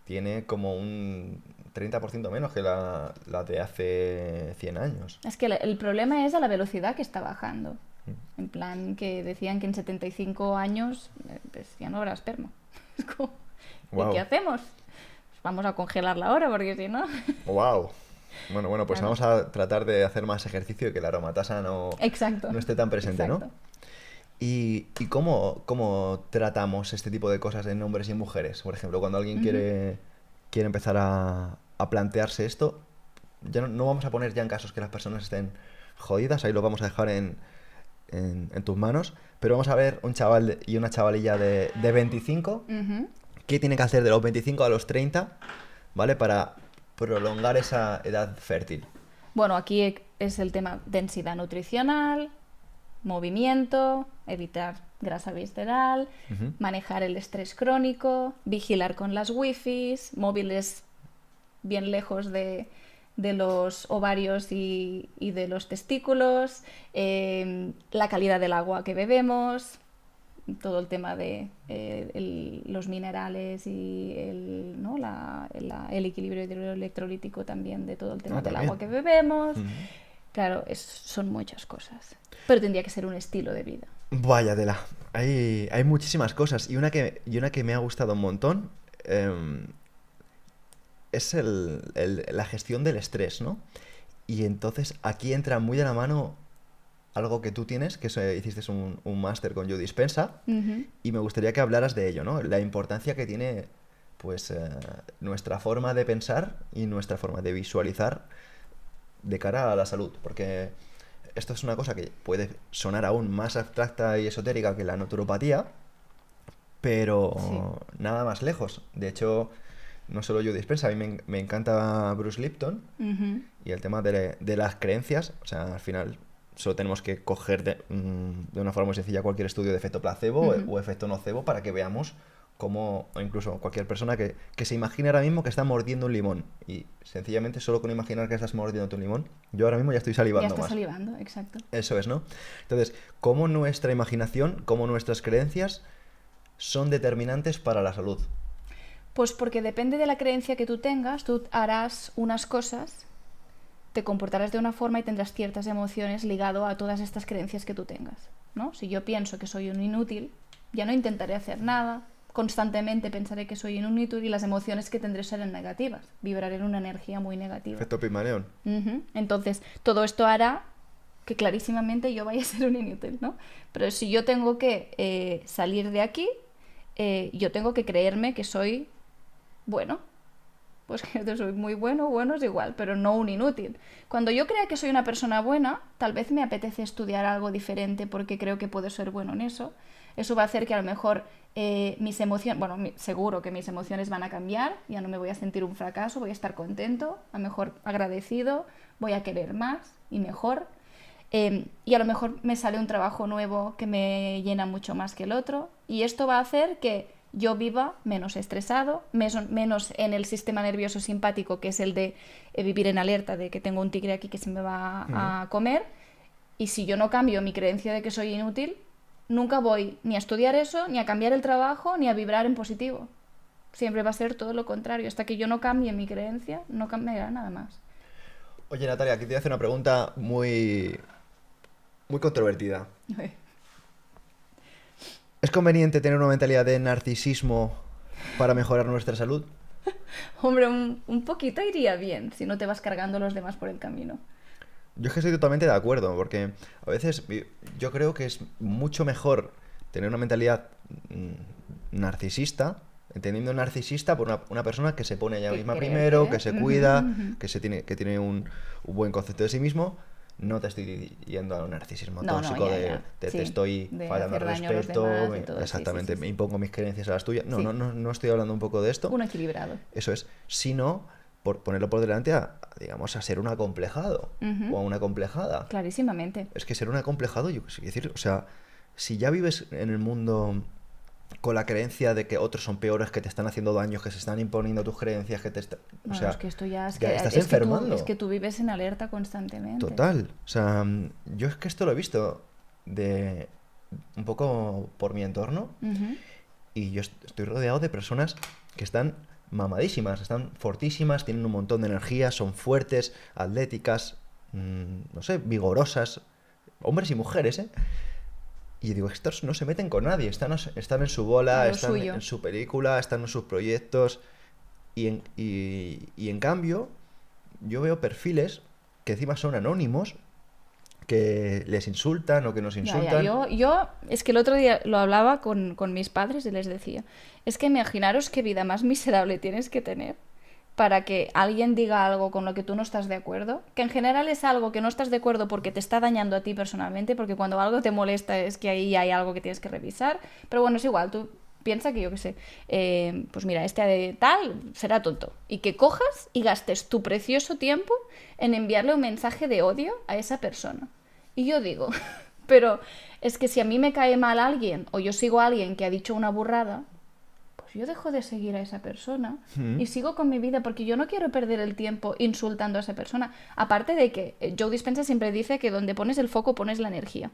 S2: tiene como un 30% menos que la de hace 100 años.
S1: Es que el problema es a la velocidad que está bajando. En plan, que decían que en 75 años pues ya no habrá esperma. Es como, ¿y qué
S2: Wow,
S1: hacemos? Pues vamos a congelarla ahora porque si no...
S2: wow. Bueno, pues
S1: Claro.
S2: vamos a tratar de hacer más ejercicio y que la aromatasa
S1: Exacto,
S2: no esté tan presente, ¿no?
S1: exacto.
S2: ¿Y cómo tratamos este tipo de cosas en hombres y en mujeres? Por ejemplo, cuando alguien
S1: Ujú,
S2: quiere empezar a plantearse esto, ya no vamos a poner ya en casos que las personas estén jodidas, ahí lo vamos a dejar en tus manos, pero vamos a ver un chaval y una chavalilla de 25,
S1: ujú.
S2: qué tiene que hacer de los 25 a los 30, ¿vale? Para prolongar esa edad fértil.
S1: Bueno, aquí es el tema densidad nutricional, movimiento, evitar grasa visceral,
S2: Ujú.
S1: manejar el estrés crónico, vigilar con las wifis, móviles bien lejos de los ovarios y de los testículos, la calidad del agua que bebemos, todo el tema de los minerales y ¿no? el equilibrio hidroelectrolítico también de todo el tema
S2: Ah,
S1: del
S2: también.
S1: agua que bebemos.
S2: Ujú.
S1: Claro, son muchas cosas. Pero tendría que ser un estilo de vida.
S2: Vaya tela. Hay muchísimas cosas. Y una que me ha gustado un montón es la gestión del estrés, ¿no? Y entonces aquí entra muy de la mano algo que tú tienes, que hiciste un máster con Joe Dispensa,
S1: Ujú.
S2: y me gustaría que hablaras de ello, ¿no? La importancia que tiene, pues, nuestra forma de pensar y nuestra forma de visualizar de cara a la salud, porque esto es una cosa que puede sonar aún más abstracta y esotérica que la naturopatía,
S1: Sí.
S2: pero nada más lejos. De hecho, no solo yo dispensa, a mí me encanta Bruce Lipton
S1: Ujú.
S2: y el tema de las creencias, o sea, al final solo tenemos que coger de una forma muy sencilla cualquier estudio de efecto placebo
S1: Ujú.
S2: o efecto nocebo para que veamos cómo, o incluso cualquier persona que se imagine ahora mismo que está mordiendo un limón y sencillamente solo con imaginar que estás mordiendo un limón, yo ahora mismo ya estoy
S1: Ya
S2: salivando
S1: está
S2: más.
S1: salivando, exacto.
S2: Eso es, ¿no? Entonces, cómo nuestra imaginación, cómo nuestras creencias son determinantes para la salud.
S1: Pues porque depende de la creencia que tú tengas, tú harás unas cosas, te comportarás de una forma y tendrás ciertas emociones ligado a todas estas creencias que tú tengas, ¿no? Si yo pienso que soy un inútil, ya no intentaré hacer nada, constantemente pensaré que soy un inútil y las emociones que tendré serán negativas, vibraré en una energía muy negativa.
S2: Efecto Pigmalión.
S1: Ujú. Entonces, todo esto hará que clarísimamente yo vaya a ser un inútil, ¿no? Pero si yo tengo que salir de aquí, yo tengo que creerme que soy bueno, pues que yo soy muy bueno, bueno es igual, pero no un inútil. Cuando yo crea que soy una persona buena, tal vez me apetece estudiar algo diferente porque creo que puedo ser bueno en eso. Eso va a hacer que a lo mejor mis emociones, bueno, seguro que mis emociones van a cambiar, ya no me voy a sentir un fracaso, voy a estar contento, a lo mejor agradecido, voy a querer más y mejor. Y a lo mejor me sale un trabajo nuevo que me llena mucho más que el otro. Y esto va a hacer que yo viva menos estresado, menos en el sistema nervioso simpático, que es el de vivir en alerta de que tengo un tigre aquí que se me va
S2: Ujú.
S1: a comer. Y si yo no cambio mi creencia de que soy inútil, nunca voy ni a estudiar eso, ni a cambiar el trabajo, ni a vibrar en positivo. Siempre va a ser todo lo contrario. Hasta que yo no cambie mi creencia, no cambiará nada más.
S2: Oye, Natalia, aquí te voy a hacer una pregunta muy controvertida. ¿Es conveniente tener una mentalidad de narcisismo para mejorar nuestra salud?
S1: Hombre, un poquito iría bien si no te vas cargando a los demás por el camino.
S2: Yo es que estoy totalmente de acuerdo, porque a veces yo creo que es mucho mejor tener una mentalidad narcisista, entendiendo narcisista por una persona que se pone a ella
S1: ¿Qué
S2: misma
S1: crees,
S2: primero, que se
S1: Ujú,
S2: cuida,
S1: ujú.
S2: que tiene un buen concepto de sí mismo. No te estoy yendo a un narcisismo
S1: No, no,
S2: tóxico
S1: ya, ya.
S2: de te
S1: Sí,
S2: estoy
S1: de
S2: faltando al
S1: hacer daño a los
S2: respeto,
S1: demás y todo. Sí, sí,
S2: exactamente,
S1: sí,
S2: me
S1: sí.
S2: impongo mis creencias a las tuyas. No,
S1: Sí,
S2: no estoy hablando un poco de esto.
S1: uno equilibrado.
S2: Eso es, sino por ponerlo por delante digamos, a ser un acomplejado
S1: Ujú,
S2: o a una acomplejada.
S1: clarísimamente.
S2: Es que ser un acomplejado, yo qué sé decir, o sea, si ya vives en el mundo con la creencia de que otros son peores, que te están haciendo daño, que se están imponiendo tus creencias, o
S1: Bueno, es
S2: sea,
S1: que esto ya
S2: ya estás enfermando.
S1: es que tú vives en alerta constantemente.
S2: Total. O sea, yo es que esto lo he visto de un poco por mi entorno
S1: Ujú.
S2: y yo estoy rodeado de personas que están mamadísimas, están fortísimas, tienen un montón de energía, son fuertes, atléticas, no sé, vigorosas, hombres y mujeres, ¿eh? Y digo, estos no se meten con nadie, están en su
S1: A
S2: bola,
S1: lo
S2: están
S1: suyo.
S2: en su película, están en sus proyectos. Y en cambio, yo veo perfiles que encima son anónimos, que les insultan o que nos
S1: Ya, ya,
S2: insultan.
S1: es que el otro día lo hablaba con mis padres y les decía, es que imaginaros qué vida más miserable tienes que tener para que alguien diga algo con lo que tú no estás de acuerdo, que en general es algo que no estás de acuerdo porque te está dañando a ti personalmente, porque cuando algo te molesta es que ahí hay algo que tienes que revisar, pero bueno, es igual, tú piensa que yo qué sé, pues mira, este de tal será tonto, y que cojas y gastes tu precioso tiempo en enviarle un mensaje de odio a esa persona. Y yo digo, pero es que si a mí me cae mal alguien o yo sigo a alguien que ha dicho una burrada, pues yo dejo de seguir a esa persona y sigo con mi vida porque yo no quiero perder el tiempo insultando a esa persona. Aparte de que Joe Dispenza siempre dice que donde pones el foco pones la energía.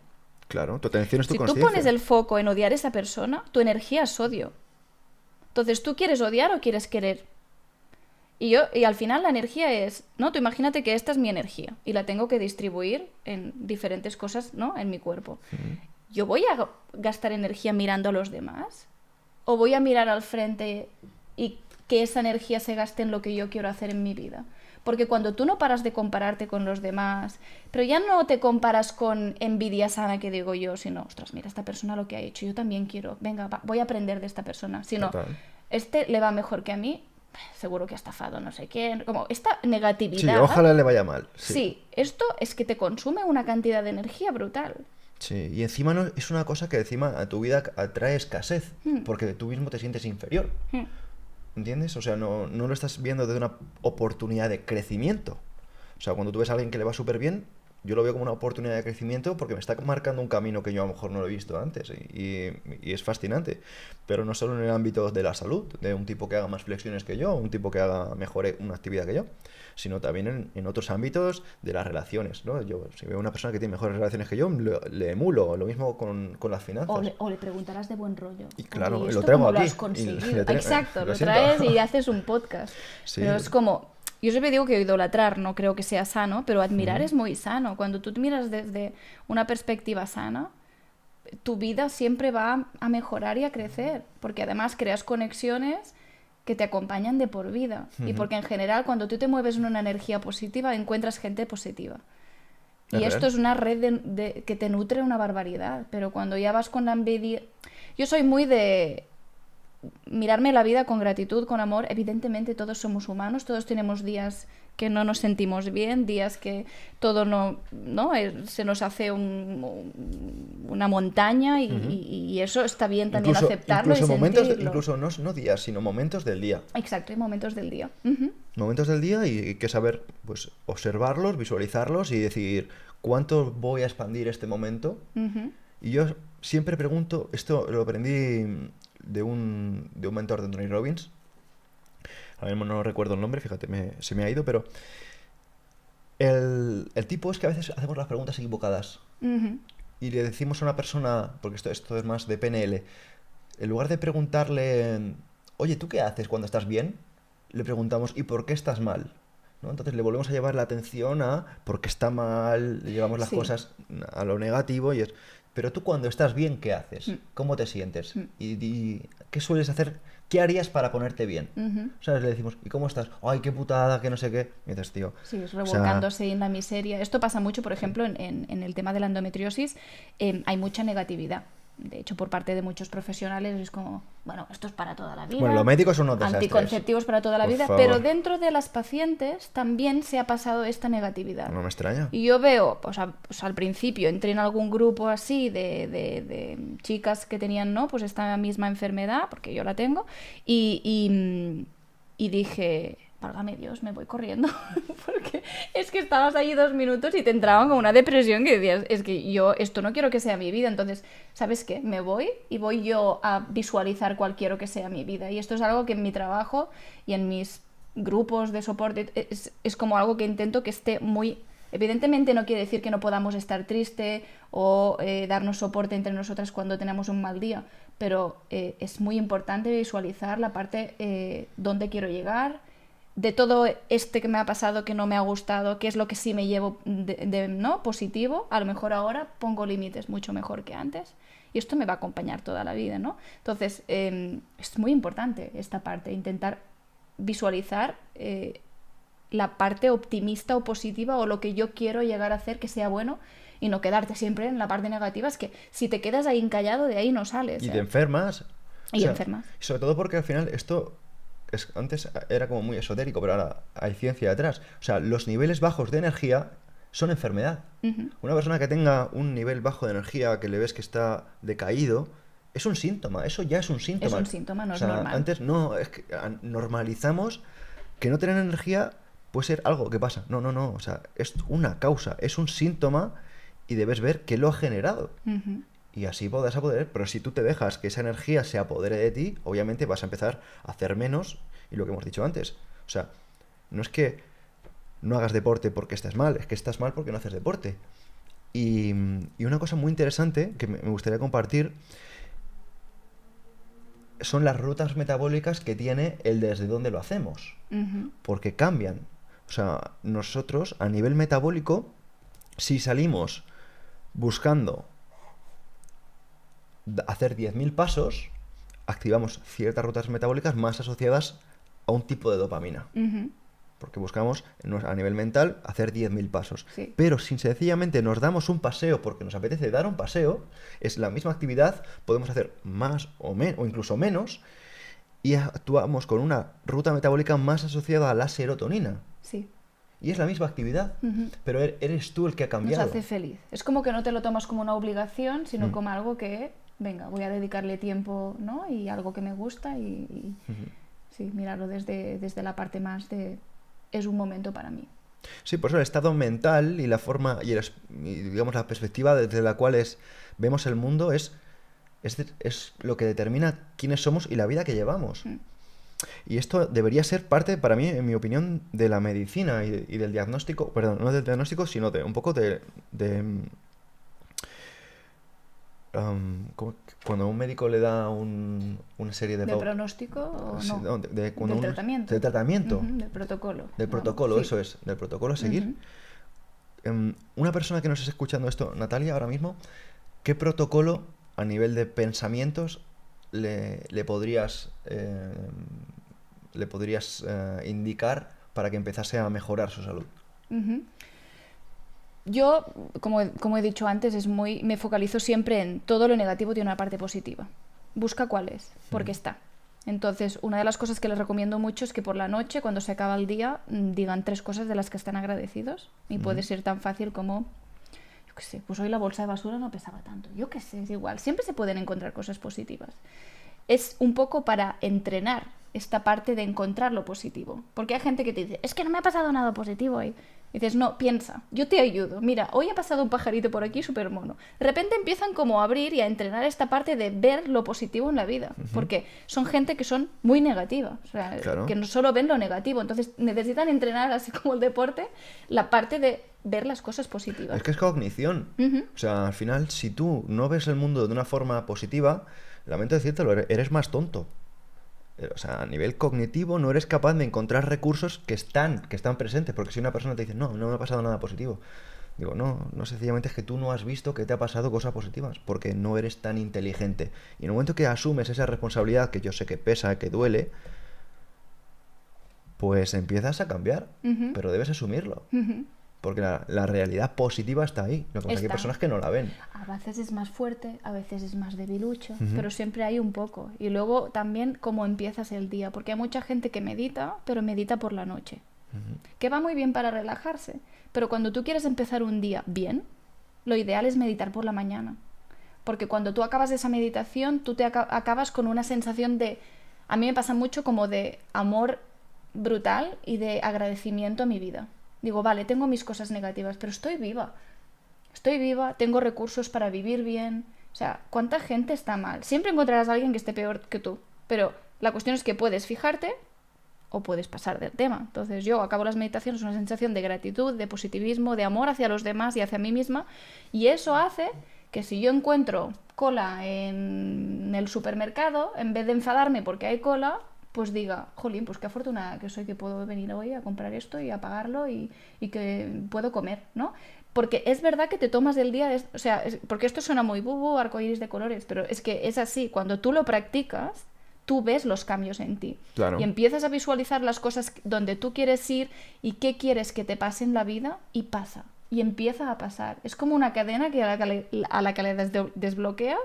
S2: Claro, tu atención es tu
S1: Si tú pones
S2: conciencia.
S1: el foco en odiar a esa persona, tu energía es odio. Entonces, ¿tú quieres odiar o quieres querer? Y al final la energía es, ¿no? Tú imagínate que esta es mi energía y la tengo que distribuir en diferentes cosas, ¿no? En mi cuerpo. ¿Yo voy a gastar energía mirando a los demás? ¿O voy a mirar al frente y que esa energía se gaste en lo que yo quiero hacer en mi vida? Porque cuando tú no paras de compararte con los demás, pero ya no te comparas con envidia sana que digo yo, sino, ostras, mira esta persona lo que ha hecho, yo también quiero, venga, voy a aprender de esta persona. Sino,
S2: Total.
S1: este le va mejor que a mí, seguro que ha estafado no sé quién. Como esta
S2: Sí,
S1: negatividad,
S2: ojalá le vaya mal. Sí.
S1: sí, esto es que te consume una cantidad de energía brutal.
S2: Sí, y encima no, es una cosa que encima a tu vida atrae escasez,
S1: Hmm.
S2: porque tú mismo te sientes inferior.
S1: Hmm.
S2: ¿Entiendes? O sea, no lo estás viendo desde una oportunidad de crecimiento. O sea, cuando tú ves a alguien que le va súper bien, yo lo veo como una oportunidad de crecimiento porque me está marcando un camino que yo a lo mejor no lo he visto antes y es fascinante. Pero no solo en el ámbito de la salud, de un tipo que haga más flexiones que yo, un tipo que haga mejor una actividad que yo, sino también en otros ámbitos de las relaciones, ¿no? Yo, si veo una persona que tiene mejores relaciones que yo, le emulo. Lo mismo con las finanzas.
S1: O le preguntarás de buen rollo.
S2: Y
S1: Oye,
S2: claro,
S1: ¿y
S2: lo
S1: esto
S2: traigo
S1: cómo lo
S2: aquí.
S1: has conseguido?
S2: Le
S1: Exacto,
S2: lo
S1: lo
S2: siento.
S1: traes y haces un podcast.
S2: Sí.
S1: Pero es como, yo siempre digo que idolatrar no creo que sea sano, pero admirar
S2: Ujú.
S1: es muy sano. Cuando tú te miras desde una perspectiva sana, tu vida siempre va a mejorar y a crecer, porque además creas conexiones que te acompañan de por vida. Y
S2: Ujú.
S1: porque en general cuando tú te mueves en una energía positiva, encuentras gente positiva.
S2: Es
S1: Y esto
S2: real.
S1: es una red que te nutre una barbaridad, pero cuando ya vas con la envidia... Yo soy muy de mirarme la vida con gratitud, con amor. Evidentemente todos somos humanos, todos tenemos días que no nos sentimos bien, días que todo no se nos hace una montaña
S2: Ujú.
S1: y eso está bien también aceptarlo y
S2: Incluso momentos,
S1: sentirlo.
S2: incluso no días, sino momentos del día.
S1: Exacto, hay momentos del día. Ujú.
S2: Momentos del día y hay que saber, pues, observarlos, visualizarlos y decir, ¿cuánto voy a expandir este momento?
S1: Ujú.
S2: Y yo siempre pregunto, esto lo aprendí de un mentor de Tony Robbins, ahora mismo no recuerdo el nombre, fíjate, se me ha ido, pero el tipo es que a veces hacemos las preguntas equivocadas
S1: Ujú.
S2: y le decimos a una persona, porque esto es más de PNL, en lugar de preguntarle, oye, ¿tú qué haces cuando estás bien? Le preguntamos, ¿y por qué estás mal? ¿no? Entonces le volvemos a llevar la atención a porque está mal, le llevamos las
S1: Sí.
S2: cosas a lo negativo y es... Pero tú cuando estás bien, ¿qué haces? ¿Cómo te sientes? ¿Y qué sueles hacer? ¿Qué harías para ponerte bien?
S1: Ujú.
S2: ¿Sabes? Le decimos, ¿y cómo estás? Ay, qué putada, que no sé qué. Y dices, tío,
S1: Sí, es
S2: o sea,
S1: revolcándose en la miseria. Esto pasa mucho, por ejemplo, en el tema de la endometriosis. Hay mucha negatividad. De hecho, por parte de muchos profesionales es como, bueno, esto es para toda la vida.
S2: bueno, los médicos son unos desastres.
S1: Anticonceptivos para toda la
S2: Por
S1: vida.
S2: favor.
S1: Pero dentro de las pacientes también se ha pasado esta negatividad.
S2: No me extraña.
S1: Y yo veo, pues al principio entré en algún grupo así de chicas que tenían, ¿no? Pues esta misma enfermedad, porque yo la tengo, y dije, válgame Dios, me voy corriendo, porque es que estabas ahí 2 minutos y te entraba con una depresión que decías, es que yo esto no quiero que sea mi vida, entonces, ¿sabes qué? Me voy y voy yo a visualizar cuál quiero que sea mi vida. Y esto es algo que en mi trabajo y en mis grupos de soporte es como algo que intento que esté muy... Evidentemente no quiere decir que no podamos estar triste o darnos soporte entre nosotras cuando tenemos un mal día, pero es muy importante visualizar la parte donde quiero llegar, de todo este que me ha pasado, que no me ha gustado, qué es lo que sí me llevo ¿no? positivo. A lo mejor ahora pongo límites mucho mejor que antes y esto me va a acompañar toda la vida, ¿no? Entonces es muy importante esta parte, intentar visualizar la parte optimista o positiva o lo que yo quiero llegar a hacer que sea bueno y no quedarte siempre en la parte negativa. Es que si te quedas ahí encallado, de ahí no sales.
S2: Y te enfermas.
S1: Y enfermas.
S2: Sobre todo porque al final esto antes era como muy esotérico, pero ahora hay ciencia detrás. O sea, los niveles bajos de energía son enfermedad. Una persona que tenga un nivel bajo de energía, que le ves que está decaído, es un síntoma. Eso ya es un síntoma.
S1: Es un síntoma, no
S2: o
S1: es
S2: sea,
S1: normal.
S2: Antes no, es que normalizamos que no tener energía puede ser algo que pasa. No, no, no. O sea, es una causa, es un síntoma y debes ver qué lo ha generado. Y así podrás poder, pero si tú te dejas que esa energía se apodere de ti, obviamente vas a empezar a hacer menos, y lo que hemos dicho antes. O sea, no es que no hagas deporte porque estés mal, es que estás mal porque no haces deporte. Y una cosa muy interesante que me gustaría compartir son las rutas metabólicas que tiene el desde dónde lo hacemos. Porque cambian. O sea, nosotros a nivel metabólico, si salimos buscando hacer 10.000 pasos, activamos ciertas rutas metabólicas más asociadas a un tipo de dopamina. Porque buscamos a nivel mental hacer 10.000 pasos.
S1: Sí.
S2: Pero si sencillamente nos damos un paseo porque nos apetece dar un paseo, es la misma actividad, podemos hacer más o incluso menos, y actuamos con una ruta metabólica más asociada a la serotonina.
S1: Sí.
S2: Y es la misma actividad, pero eres tú el que ha cambiado.
S1: Nos hace feliz. Es como que no te lo tomas como una obligación, sino como algo que, venga, voy a dedicarle tiempo, ¿no? Y algo que me gusta y sí, mirarlo desde la parte más de... Es un momento para mí.
S2: Sí, por eso el estado mental y la forma y digamos la perspectiva desde la cual vemos el mundo es lo que determina quiénes somos y la vida que llevamos. Y esto debería ser parte, para mí, en mi opinión, de la medicina y del diagnóstico, perdón, no del diagnóstico, sino de un poco cuando un médico le da una serie de...
S1: ¿De pronóstico o
S2: sí,
S1: no?
S2: Del
S1: tratamiento.
S2: Del tratamiento.
S1: Del protocolo.
S2: Del protocolo,
S1: Sí.
S2: eso es, del protocolo a seguir. Una persona que nos esté escuchando esto, Natalia, ahora mismo, ¿qué protocolo a nivel de pensamientos le podrías indicar para que empezase a mejorar su salud?
S1: Yo, como he dicho antes, me focalizo siempre en todo lo negativo tiene una parte positiva. Busca cuál es, porque está. Entonces, una de las cosas que les recomiendo mucho es que por la noche, cuando se acaba el día, digan 3 cosas de las que están agradecidos. Y puede ser tan fácil como, yo qué sé, pues hoy la bolsa de basura no pesaba tanto. Yo qué sé, es igual. Siempre se pueden encontrar cosas positivas. Es un poco para entrenar esta parte de encontrar lo positivo. Porque hay gente que te dice, es que no me ha pasado nada positivo hoy. Y dices, no, piensa, yo te ayudo. Mira, hoy ha pasado un pajarito por aquí súper mono. De repente empiezan como a abrir y a entrenar esta parte de ver lo positivo en la vida. Porque son gente que son muy negativa. O sea,
S2: claro,
S1: que no solo ven lo negativo. Entonces necesitan entrenar, así como el deporte, la parte de ver las cosas positivas.
S2: Es que es cognición. O sea, al final, si tú no ves el mundo de una forma positiva, lamento decírtelo, eres más tonto. O sea, a nivel cognitivo no eres capaz de encontrar recursos que están presentes. Porque si una persona te dice, no, no me ha pasado nada positivo. Digo, no, no, sencillamente es que tú no has visto que te ha pasado cosas positivas, porque no eres tan inteligente. Y en el momento que asumes esa responsabilidad, que yo sé que pesa, que duele, pues empiezas a cambiar,
S1: Ujú,
S2: pero debes asumirlo.
S1: ujú.
S2: Porque la realidad positiva está ahí. Lo que pasa es que hay
S1: Está.
S2: personas que no la ven.
S1: A veces es más fuerte, a veces es más debilucho,
S2: Ujú.
S1: pero siempre hay un poco. Y luego también cómo empiezas el día, porque hay mucha gente que medita, pero medita por la noche, que va muy bien para relajarse, pero cuando tú quieres empezar un día bien, lo ideal es meditar por la mañana, porque cuando tú acabas esa meditación, tú te acabas con una sensación de, a mí me pasa mucho como de amor brutal y de agradecimiento a mi vida. Digo, vale, tengo mis cosas negativas, pero estoy viva, tengo recursos para vivir bien. O sea, ¿cuánta gente está mal? Siempre encontrarás a alguien que esté peor que tú, pero la cuestión es que puedes fijarte o puedes pasar del tema. Entonces yo acabo las meditaciones con una sensación de gratitud, de positivismo, de amor hacia los demás y hacia mí misma, y eso hace que si yo encuentro cola en el supermercado, en vez de enfadarme porque hay cola, pues diga, jolín, pues qué afortunada que soy que puedo venir hoy a comprar esto y a pagarlo y que puedo comer, ¿no? Porque es verdad que te tomas el día, o sea, porque esto suena muy bubu, arcoíris de colores, pero es que es así, cuando tú lo practicas, tú ves los cambios en ti y
S2: Claro.
S1: empiezas a visualizar las cosas donde tú quieres ir y qué quieres que te pase en la vida y pasa, y empieza a pasar. Es como una cadena que a la que le desbloqueas,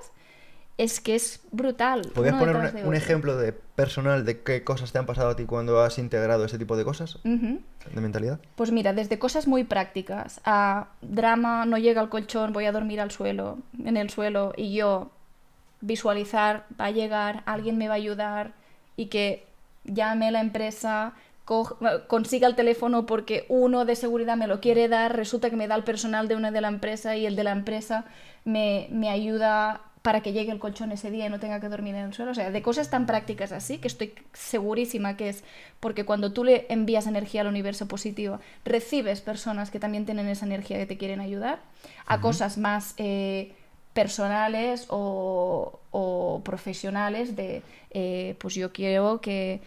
S1: es que es brutal,
S2: ¿Podrías
S1: uno
S2: poner
S1: detrás de
S2: un
S1: otro.
S2: ejemplo de personal de qué cosas te han pasado a ti cuando has integrado ese tipo de cosas?
S1: Ujú.
S2: ¿De mentalidad?
S1: Pues mira, desde cosas muy prácticas a drama, no llega al colchón, voy a dormir en el suelo, y yo visualizar, va a llegar, alguien me va a ayudar y que llame a la empresa, consiga el teléfono porque uno de seguridad me lo quiere dar, resulta que me da el personal de una de la empresa y el de la empresa me ayuda para que llegue el colchón ese día y no tenga que dormir en el suelo. O sea, de cosas tan prácticas así, que estoy segurísima que es porque cuando tú le envías energía al universo positiva, recibes personas que también tienen esa energía que te quieren ayudar, a cosas más personales o profesionales de, pues yo quiero que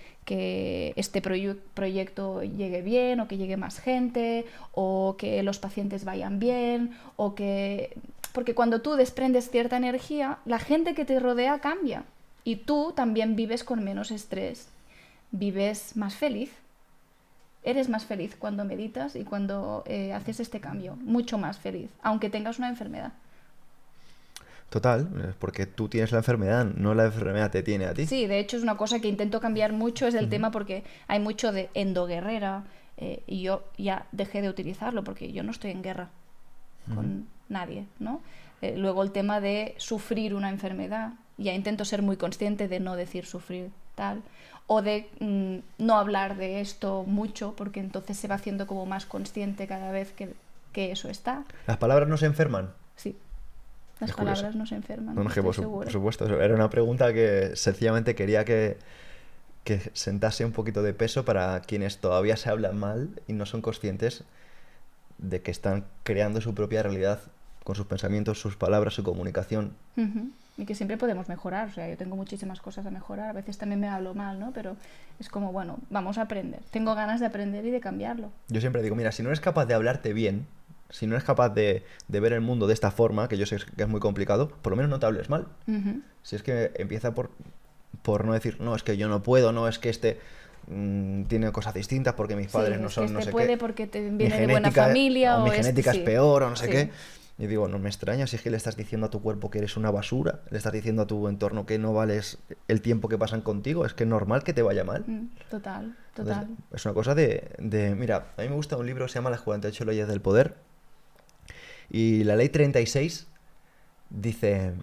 S1: este proyecto llegue bien, o que llegue más gente, o que los pacientes vayan bien, o que... Porque cuando tú desprendes cierta energía, la gente que te rodea cambia. Y tú también vives con menos estrés, vives más feliz. Eres más feliz cuando meditas y cuando haces este cambio, mucho más feliz, aunque tengas una enfermedad.
S2: Total, porque tú tienes la enfermedad, no la enfermedad te tiene a ti.
S1: Sí, de hecho es una cosa que intento cambiar mucho, es el
S2: Ujú.
S1: tema, porque hay mucho de endoguerrera, y yo ya dejé de utilizarlo porque yo no estoy en guerra con nadie, ¿no? Luego el tema de sufrir una enfermedad, ya intento ser muy consciente de no decir sufrir tal, o de no hablar de esto mucho, porque entonces se va haciendo como más consciente cada vez que eso está.
S2: Las palabras no se enferman.
S1: Sí, las
S2: Es curioso.
S1: palabras no se enferman,
S2: No, no, que
S1: estoy
S2: por
S1: segura.
S2: supuesto, era una pregunta que sencillamente quería que sentase un poquito de peso para quienes todavía se hablan mal y no son conscientes de que están creando su propia realidad con sus pensamientos, sus palabras, su comunicación.
S1: Ujú. Y que siempre podemos mejorar, o sea, yo tengo muchísimas cosas a mejorar, a veces también me hablo mal, ¿no? Pero es como, bueno, vamos a aprender. Tengo ganas de aprender y de cambiarlo.
S2: Yo siempre digo, mira, si no eres capaz de hablarte bien, si no eres capaz de ver el mundo de esta forma, que yo sé que es muy complicado, por lo menos no te hables mal.
S1: Ujú.
S2: Si es que empieza por no decir, no, es que yo no puedo, no, es que este tiene cosas distintas porque mis
S1: Sí,
S2: padres no
S1: es que
S2: son no
S1: este
S2: sé
S1: puede
S2: qué,
S1: porque te
S2: mi
S1: viene de buena
S2: genética, o
S1: familia,
S2: mi
S1: o este
S2: genética es
S1: sí.
S2: peor o no sé
S1: Sí.
S2: qué. Y digo, no me extraña si es que le estás diciendo a tu cuerpo que eres una basura, le estás diciendo a tu entorno que no vales el tiempo que pasan contigo, es que es normal que te vaya mal.
S1: Total,
S2: Entonces,
S1: total.
S2: es una cosa mira, a mí me gusta un libro, se llama Las 48 leyes del poder, y la ley 36 dice,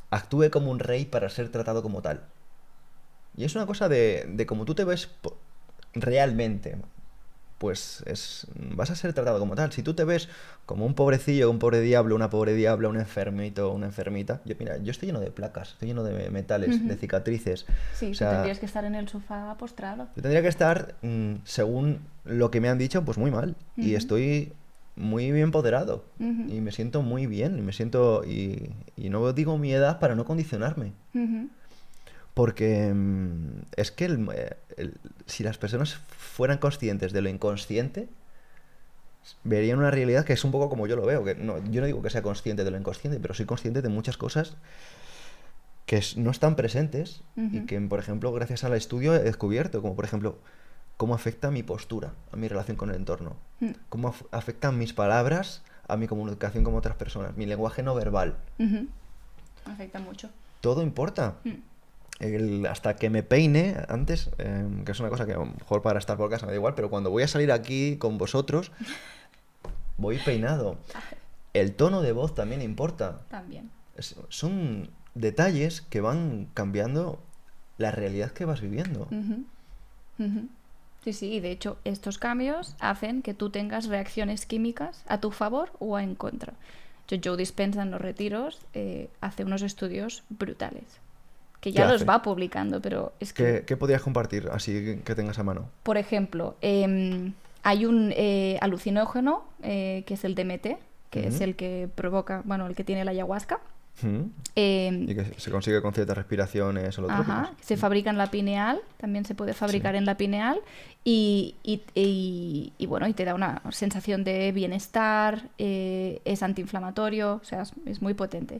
S2: actúe como un rey para ser tratado como tal. Y es una cosa de cómo tú te ves realmente, pues vas a ser tratado como tal. Si tú te ves como un pobrecillo, un pobre diablo, una pobre diabla, un enfermito, una enfermita, mira, yo estoy lleno de placas, estoy lleno de metales, de
S1: Ujú.
S2: cicatrices. O
S1: Sí, tú
S2: sea,
S1: tendrías que estar en el sofá postrado.
S2: yo tendría que estar, según lo que me han dicho, pues muy mal. Y
S1: Ujú,
S2: estoy muy bien empoderado.
S1: ujú,
S2: Y me siento muy bien. Y no digo mi edad para no condicionarme.
S1: ujú.
S2: Porque es que si las personas fueran conscientes de lo inconsciente, verían una realidad que es un poco como yo lo veo. Que no, yo no digo que sea consciente de lo inconsciente, pero soy consciente de muchas cosas que no están presentes y que, por ejemplo, gracias al estudio he descubierto, como por ejemplo, cómo afecta mi postura a mi relación con el entorno, cómo afectan mis palabras a mi comunicación con otras personas, mi lenguaje no verbal.
S1: Afecta mucho.
S2: Todo importa. Hasta que me peine antes, que es una cosa que a lo mejor para estar por casa me da igual, pero cuando voy a salir aquí con vosotros, voy peinado. El tono de voz también importa.
S1: También.
S2: Son detalles que van cambiando la realidad que vas viviendo.
S1: Sí, sí, y de hecho estos cambios hacen que tú tengas reacciones químicas a tu favor o en contra. Joe Dispenza en los retiros hace unos estudios brutales, que ya los va publicando, pero es que...
S2: ¿Qué podrías compartir así que tengas a mano?
S1: Por ejemplo, hay un alucinógeno que es el DMT, que es el que provoca, bueno, el que tiene la ayahuasca.
S2: Y que se consigue con ciertas respiraciones holotrópicas.
S1: Se fabrica en la pineal, también se puede fabricar en la pineal y bueno, y te da una sensación de bienestar, es antiinflamatorio, o sea, es muy potente.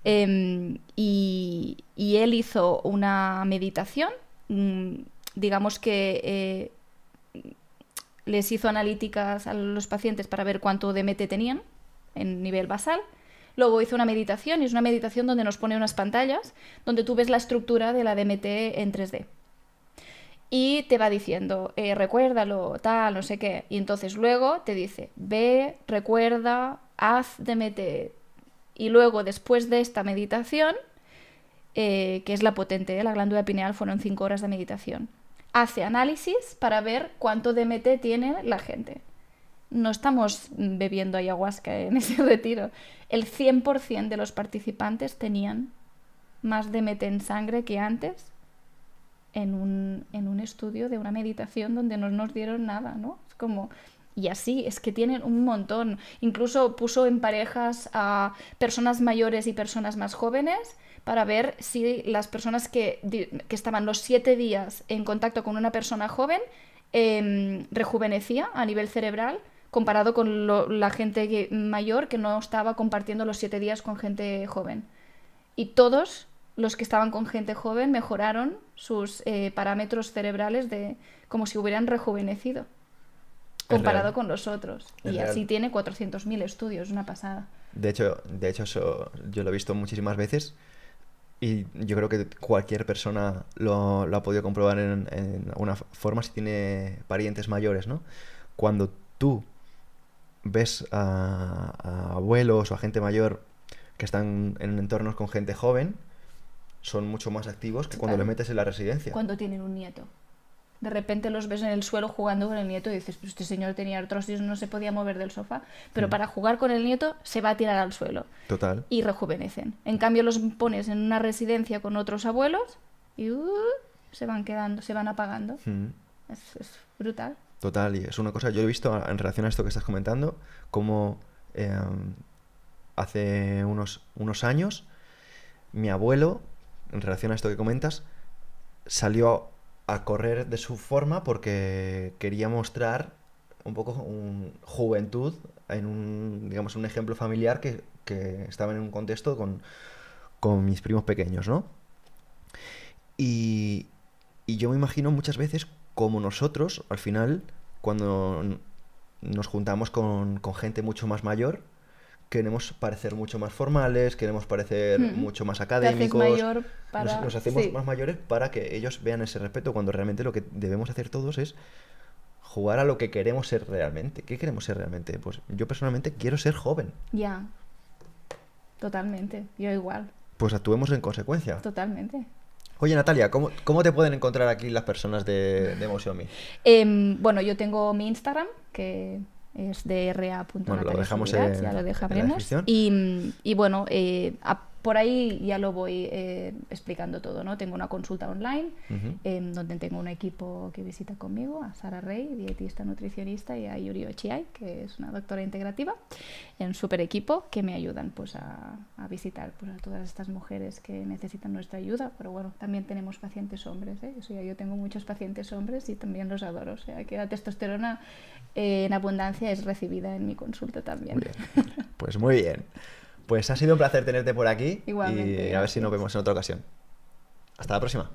S1: Y él hizo una meditación, digamos que les hizo analíticas a los pacientes para ver cuánto DMT tenían en nivel basal. Luego hizo una meditación, y es una meditación donde nos pone unas pantallas donde tú ves la estructura de la DMT en 3D. Y te va diciendo, recuérdalo, tal, no sé qué. Y entonces luego te dice, ve, recuerda, haz DMT. Y luego, después de esta meditación, que es la potente, la glándula pineal, fueron 5 horas de meditación, hace análisis para ver cuánto DMT tiene la gente. No estamos bebiendo ayahuasca en ese retiro. El 100% de los participantes tenían más DMT en sangre que antes en un estudio de una meditación donde no nos dieron nada, ¿no? Es como... Y así, es que tienen un montón. Incluso puso en parejas a personas mayores y personas más jóvenes para ver si las personas que estaban los 7 días en contacto con una persona joven rejuvenecía a nivel cerebral, comparado con la gente mayor que no estaba compartiendo los 7 días con gente joven. Y todos los que estaban con gente joven mejoraron sus parámetros cerebrales como si hubieran rejuvenecido, comparado con los otros. Y así tiene 400.000 estudios, una pasada.
S2: De hecho eso yo lo he visto muchísimas veces y yo creo que cualquier persona lo ha podido comprobar en alguna forma si tiene parientes mayores, ¿no? Cuando tú ves a abuelos o a gente mayor que están en entornos con gente joven, son mucho más activos que cuando le metes en la residencia.
S1: Cuando tienen un nieto. De repente los ves en el suelo jugando con el nieto y dices, pues este señor tenía artrosis, no se podía mover del sofá, pero para jugar con el nieto se va a tirar al suelo.
S2: Total.
S1: Y rejuvenecen. En cambio los pones en una residencia con otros abuelos y se van quedando, se van apagando. Es brutal.
S2: Total, y es una cosa, yo he visto en relación a esto que estás comentando, como hace unos años mi abuelo, en relación a esto que comentas, salió a correr de su forma porque quería mostrar un poco juventud en digamos, un ejemplo familiar que estaba en un contexto con mis primos pequeños, ¿no? Y yo me imagino muchas veces como nosotros, al final, cuando nos juntamos con gente mucho más mayor, queremos parecer mucho más formales, queremos parecer mucho más académicos. Nos hacemos más mayores para que ellos vean ese respeto, cuando realmente lo que debemos hacer todos es jugar a lo que queremos ser realmente. ¿Qué queremos ser realmente? Pues yo personalmente quiero ser joven.
S1: Ya. Totalmente. Yo igual.
S2: Pues actuemos en consecuencia.
S1: Totalmente.
S2: Oye, Natalia, ¿cómo te pueden encontrar aquí las personas de Emotion Me?
S1: Bueno, yo tengo mi Instagram, que es dra.nataliasubirat,
S2: lo dejamos
S1: ya lo dejaremos. Y bueno, por ahí ya lo voy explicando todo, ¿no? Tengo una consulta online donde tengo un equipo que visita conmigo, a Sara Rey, dietista nutricionista, y a Yuri Ochiai, que es una doctora integrativa, en un super equipo que me ayudan pues a visitar pues, a todas estas mujeres que necesitan nuestra ayuda. Pero bueno, también tenemos pacientes hombres, ¿eh? O sea, yo tengo muchos pacientes hombres y también los adoro. O sea, que la testosterona en abundancia es recibida en mi consulta también.
S2: Muy bien. Pues muy bien. Pues ha sido un placer tenerte por aquí.
S1: Igualmente,
S2: y a ver si nos
S1: gracias.
S2: vemos en otra ocasión. Hasta la próxima.